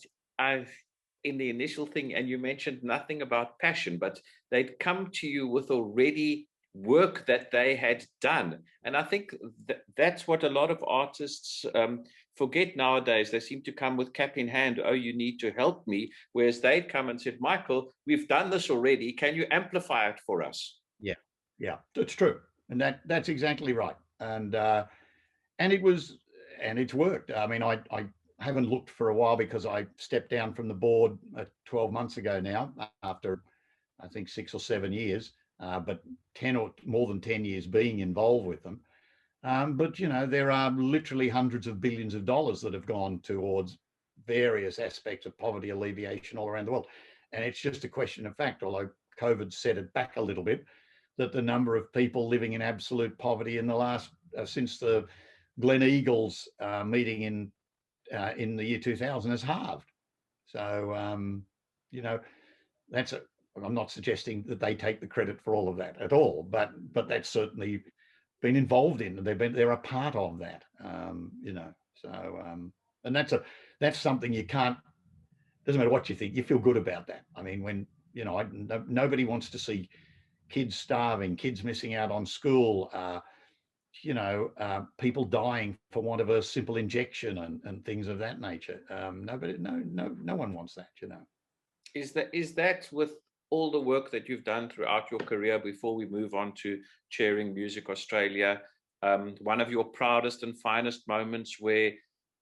in the initial thing, and you mentioned nothing about passion, but they'd come to you with already work that they had done. And I think that's what a lot of artists forget nowadays. They seem to come with cap in hand, oh, you need to help me. Whereas they'd come and said, Michael, we've done this already. Can you amplify it for us? Yeah, that's true. And that's exactly right. And it's worked. I mean, I haven't looked for a while because I stepped down from the board 12 months ago now, after I think 6 or 7 years, but 10 or more than 10 years being involved with them. But, there are literally hundreds of billions of dollars that have gone towards various aspects of poverty alleviation all around the world. And it's just a question of fact, although COVID set it back a little bit, that the number of people living in absolute poverty in the last, since the Glen Eagles meeting in the year 2000 has halved. So, that's a, I'm not suggesting that they take the credit for all of that at all, but that's certainly been involved in. They're a part of that. And that's something you can't. Doesn't matter what you think. You feel good about that. I mean, when nobody wants to see kids starving, kids missing out on school. People dying for want of a simple injection and things of that nature. No one wants that. Is that with all the work that you've done throughout your career, before we move on to chairing Music Australia, one of your proudest and finest moments where,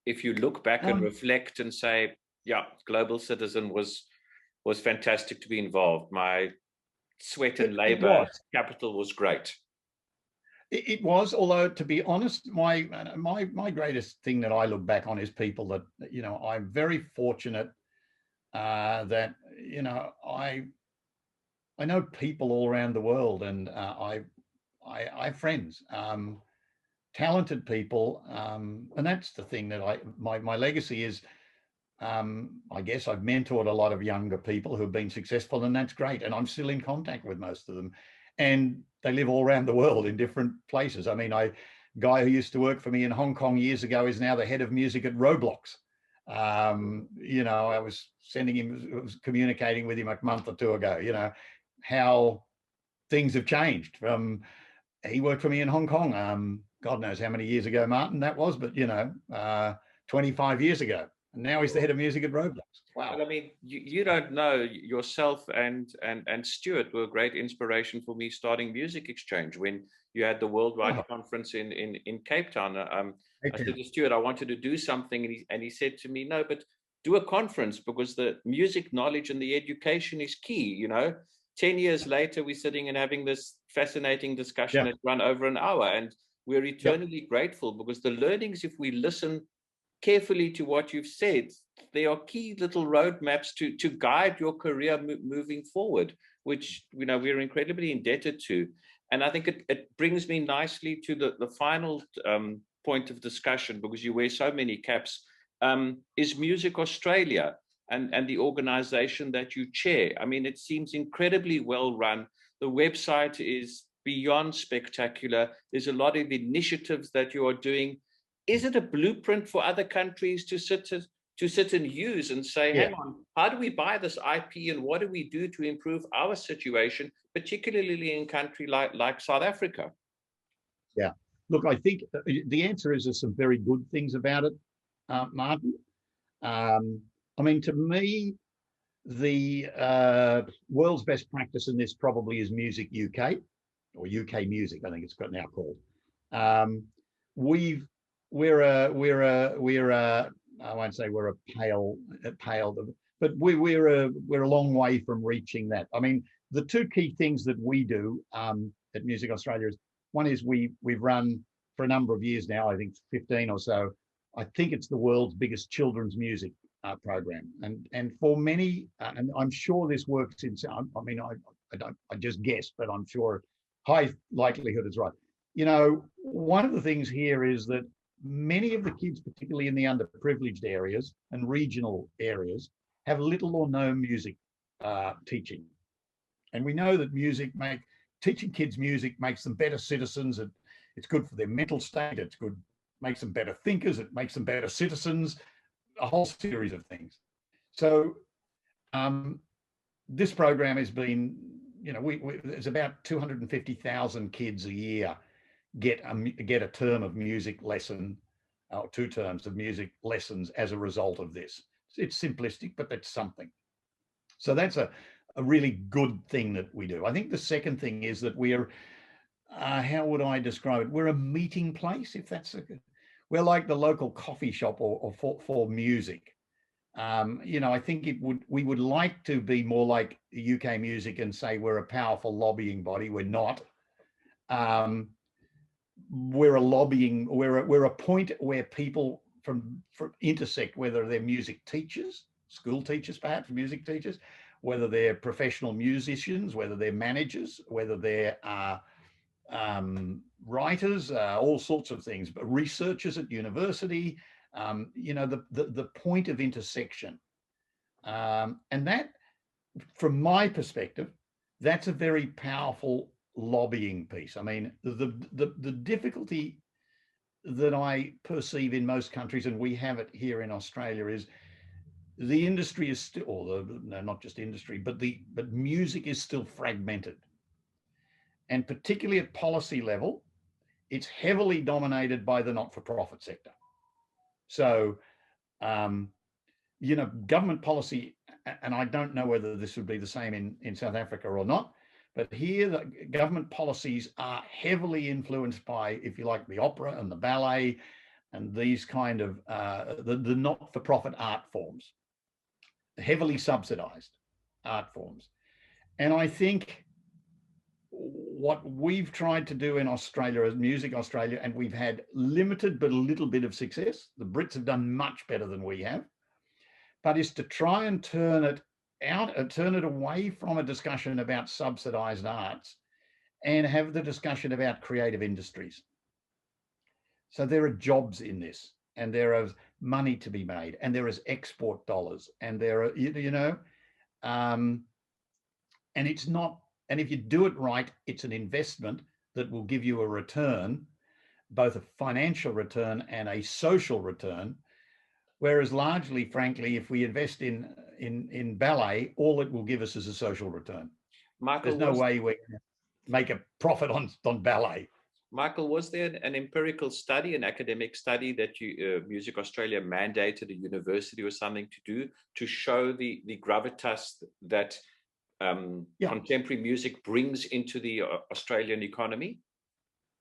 if you look back and reflect and say, yeah, Global Citizen was fantastic to be involved. My sweat and labor capital was great. It was, although to be honest, my greatest thing that I look back on is people that, I'm very fortunate that, I know people all around the world, and I have friends, talented people, and that's the thing that my legacy is. I guess I've mentored a lot of younger people who've been successful, and that's great. And I'm still in contact with most of them, and they live all around the world in different places. I mean, guy who used to work for me in Hong Kong years ago is now the head of music at Roblox. I was communicating with him a month or two ago, how things have changed from, he worked for me in Hong Kong. God knows how many years ago, Martin, that was, but 25 years ago. And now he's the head of music at Roblox. Wow. Well, I mean, you don't know, yourself and Stuart were a great inspiration for me starting Music Exchange when you had the worldwide conference in Cape Town. I said to Stuart, I wanted to do something, and he said to me, no, but do a conference, because the music knowledge and the education is key. 10 years later, we're sitting and having this fascinating discussion that run over an hour, and we're eternally grateful, because the learnings, if we listen carefully to what you've said, there are key little roadmaps to guide your career moving forward, which we're incredibly indebted to. And I think it brings me nicely to the final point of discussion, because you wear so many caps, is Music Australia and the organization that you chair. I mean, it seems incredibly well run. The website is beyond spectacular. There's a lot of initiatives that you are doing. Is it a blueprint for other countries to sit and use and say, hang on, how do we buy this IP, and what do we do to improve our situation, particularly in a country like South Africa? Yeah. Look, I think the answer is there's some very good things about it, Martin. I mean, to me, the world's best practice in this probably is Music UK, or UK Music, I think it's now called. We're I won't say we're a pale, but we're a long way from reaching that. I mean, the two key things that we do at Music Australia is, one is we've run for a number of years now, I think 15 or so. I think it's the world's biggest children's music program, and for many, and I'm sure this works in. I mean, I just guess, but I'm sure high likelihood is right. One of the things here is that many of the kids, particularly in the underprivileged areas and regional areas, have little or no music teaching. And we know that teaching kids music makes them better citizens. It's good for their mental state. It's good, makes them better thinkers. It makes them better citizens, a whole series of things. So this program has been, there's about 250,000 kids a year get a term of music lesson, or 2 terms of music lessons as a result of this. It's simplistic, but that's something. So that's a really good thing that we do. I think the second thing is that we're, how would I describe it? We're a meeting place, if that's we're like the local coffee shop or for music. I think we would like to be more like UK Music and say we're a powerful lobbying body. We're not. we're a lobbying, we're a point where people from intersect, whether they're music teachers, school teachers, perhaps music teachers, whether they're professional musicians, whether they're managers, whether they're writers, all sorts of things, but researchers at university, you know, the point of intersection. And that, from my perspective, that's a very powerful lobbying piece. I mean, the difficulty that I perceive in most countries, and we have it here in Australia, is the industry is still, or no, not just industry, but music is still fragmented. And particularly at policy level, it's heavily dominated by the not-for-profit sector. So, you know, government policy, and I don't know whether this would be the same in South Africa or not, but here the government policies are heavily influenced by, if you like, the opera and the ballet and these kind of the not-for-profit art forms, heavily subsidized art forms. And I think what we've tried to do in Australia as Music Australia, and we've had limited but a little bit of success, the Brits have done much better than we have, but is to try and turn it away from a discussion about subsidized arts and have the discussion about creative industries. So there are jobs in this, and there is money to be made, and there is export dollars, and there are, you know, and it's not, and if you do it right, it's an investment that will give you a return, both a financial return and a social return. Whereas largely, frankly, if we invest in ballet, all it will give us is a social return. Michael, there's no way we can make a profit on ballet. Michael, was there an empirical study, an academic study that you, Music Australia mandated a university or something to do to show the gravitas that contemporary music brings into the Australian economy?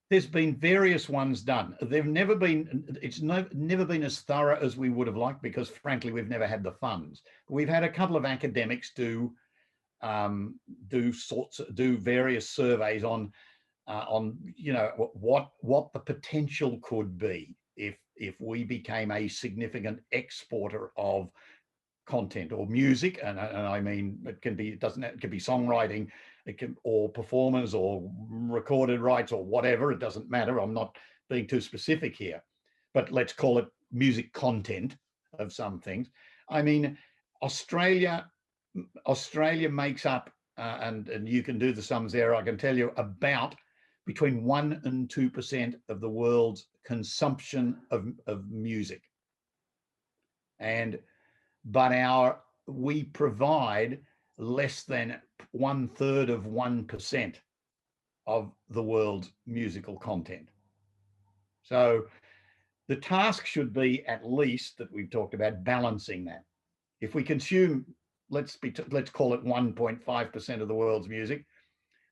There's been various ones done. They've never been, it's never been as thorough as we would have liked, because frankly, we've never had the funds. We've had a couple of academics do various surveys on you know, what the potential could be if we became a significant exporter of content or music, and I mean, it can be songwriting, it can, or performers or recorded rights or whatever, it doesn't matter. I'm not being too specific here, but let's call it music content of some things. I mean, Australia makes up, and you can do the sums there, I can tell you, about between 1% and 2% of the world's consumption of music. But we provide less than 1/3 of 1% of the world's musical content. So the task should be, at least, that we've talked about, balancing that. If we consume, let's call it 1.5% of the world's music,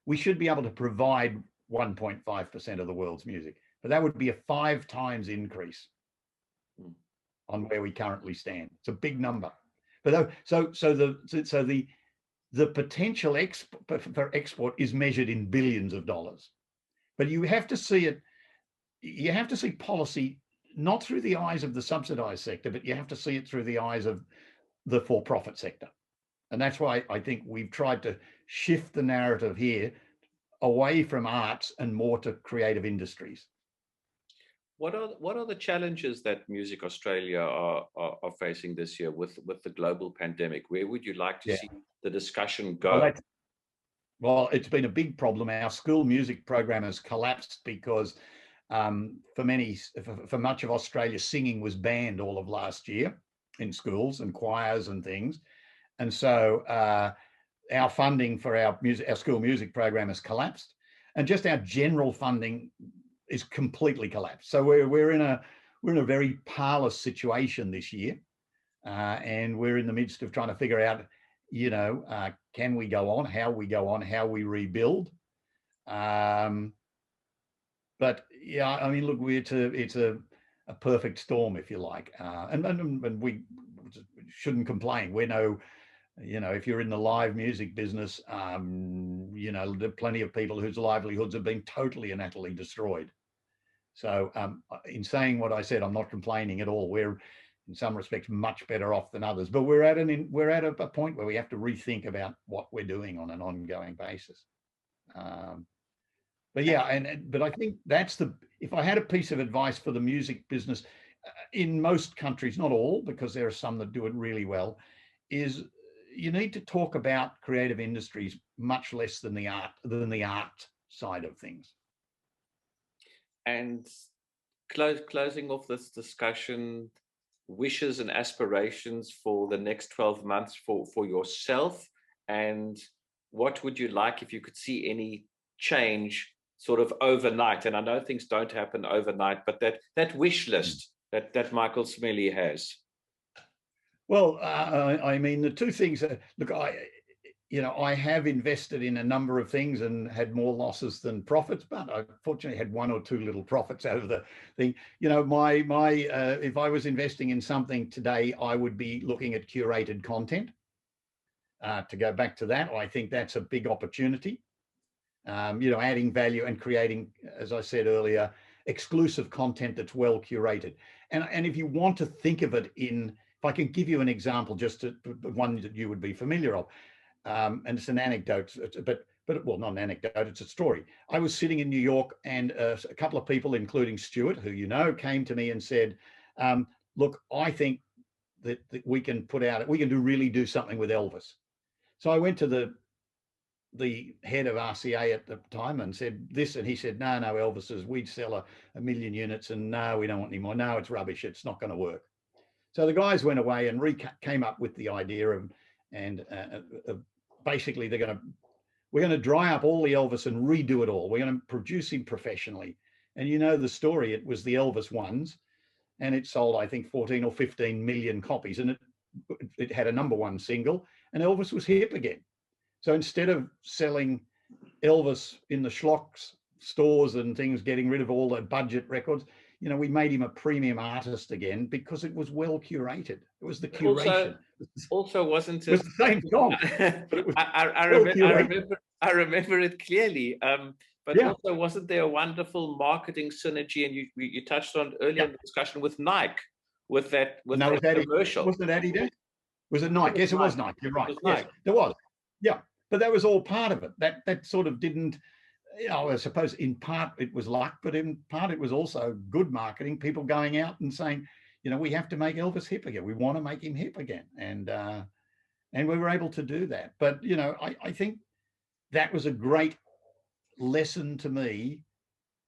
we should be able to provide 1.5% of the world's music. But that would be a 5 times increase on where we currently stand. It's a big number. But so the potential for export is measured in billions of dollars. But you have to see it, you have to see policy not through the eyes of the subsidized sector, but you have to see it through the eyes of the for-profit sector. And that's why I think we've tried to shift the narrative here away from arts and more to creative industries. What are the challenges that Music Australia are facing this year with the global pandemic? Where would you like to see the discussion go? Well, it's been a big problem. Our school music program has collapsed because for much of Australia, singing was banned all of last year in schools and choirs and things. And so our funding for our school music program has collapsed, and just our general funding is completely collapsed. So we're in a very parlous situation this year, and we're in the midst of trying to figure out, you know, can we go on, how we go on, how we rebuild. But yeah, I mean, look, it's a perfect storm, if you like, and we shouldn't complain. We're no, you know, if you're in the live music business, you know, there are plenty of people whose livelihoods have been totally and utterly destroyed. So in saying what I said, I'm not complaining at all. We're in some respects much better off than others, but we're at a point where we have to rethink about what we're doing on an ongoing basis. But yeah, but I think that's if I had a piece of advice for the music business in most countries, not all, because there are some that do it really well, is you need to talk about creative industries much less than the art side of things. And closing off this discussion, wishes and aspirations for the next 12 months for yourself, and what would you like if you could see any change sort of overnight? And I know things don't happen overnight, but that wish list that Michael Smellie has. Well, I mean, the two things look, I have invested in a number of things and had more losses than profits, but I fortunately had one or two little profits out of the thing. If I was investing in something today, I would be looking at curated content. To go back to that, I think that's a big opportunity. Adding value and creating, as I said earlier, exclusive content that's well curated. And if you want to think of it if I can give you an example, just one that you would be familiar of, and it's an anecdote, but well, not an anecdote, it's a story. I was sitting in New York, and a couple of people, including Stuart, who came to me and said, look, I think that we can really do something with Elvis. So I went to the head of RCA at the time and said this, and he said, no, Elvis says we'd sell a million units, and no, we don't want any more. No, it's rubbish. It's not going to work. So the guys went away and came up with the idea of basically we're going to dry up all the Elvis and redo it all. We're going to produce him professionally. And you know the story, it was the Elvis ones, and it sold, I think, 14 or 15 million copies, and it had a #1 single, and Elvis was hip again. So instead of selling Elvis in the schlocks stores and things, getting rid of all the budget records, we made him a premium artist again because it was well curated. It was the curation. Also wasn't it? It was the same song. But it was I remember it clearly. But yeah. Also, wasn't there a wonderful marketing synergy? And you touched on earlier in the discussion with Nike, with that commercial. Wasn't it Adidas? Was it Nike? Yes, it was Nike. You're right. Yes, there was. Yeah, but that was all part of it. That sort of didn't. I suppose in part it was luck, but in part it was also good marketing. People going out and saying, we have to make Elvis hip again. We want to make him hip again, and we were able to do that. But I think that was a great lesson to me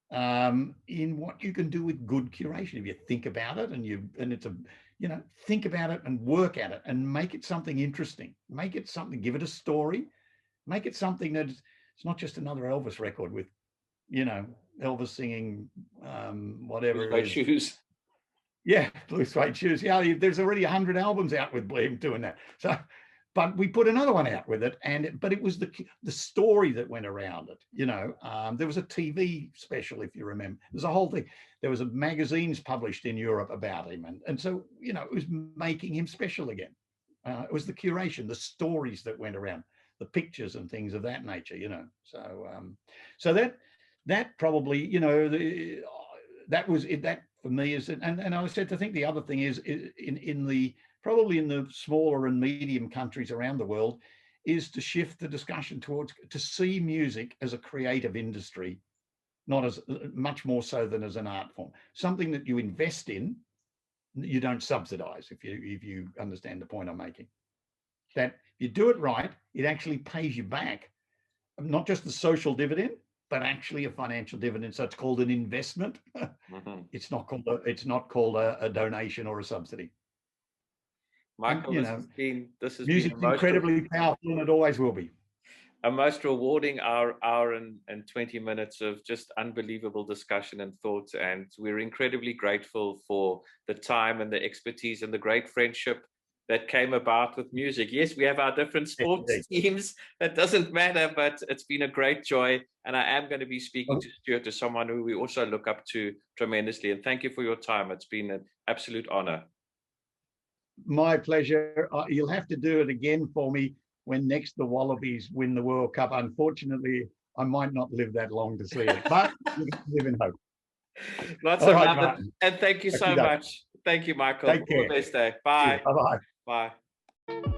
in what you can do with good curation if you think about it, and it's think about it and work at it and make it something interesting. Make it something. Give it a story. Make it something that it's not just another Elvis record with, Elvis singing whatever. Blue Suede Shoes. Yeah, Blue Suede Shoes. Yeah, there's already 100 albums out with him doing that. So, but we put another one out with it, but it was the story that went around it. There was a TV special, if you remember. There's a whole thing. There was magazines published in Europe about him, and so it was making him special again. It was the curation, the stories that went around, the pictures and things of that nature. So that probably that was it. That for me is, and I said to think the other thing is probably in the smaller and medium countries around the world, is to shift the discussion to see music as a creative industry, not as much more so than as an art form, something that you invest in, you don't subsidize. If you understand the point I'm making, that if you do it right, it actually pays you back, not just the social dividend, but actually a financial dividend. So it's called an investment. Mm-hmm. It's not called a donation or a subsidy. Michael, this has music's been incredibly powerful, and it always will be. A most rewarding hour and 20 minutes of just unbelievable discussion and thoughts. And we're incredibly grateful for the time and the expertise and the great friendship that came about with music. Yes, we have our different sports teams. That doesn't matter, but it's been a great joy. And I am going to be speaking to Stuart, to someone who we also look up to tremendously. And thank you for your time. It's been an absolute honor. My pleasure. You'll have to do it again for me when next the Wallabies win the World Cup. Unfortunately, I might not live that long to see it, but live in hope. Lots All of right, love, Martin. and thank you so Okey-doke. much. Thank you, Michael. Take All care. the best day. Bye. Bye-bye. Bye.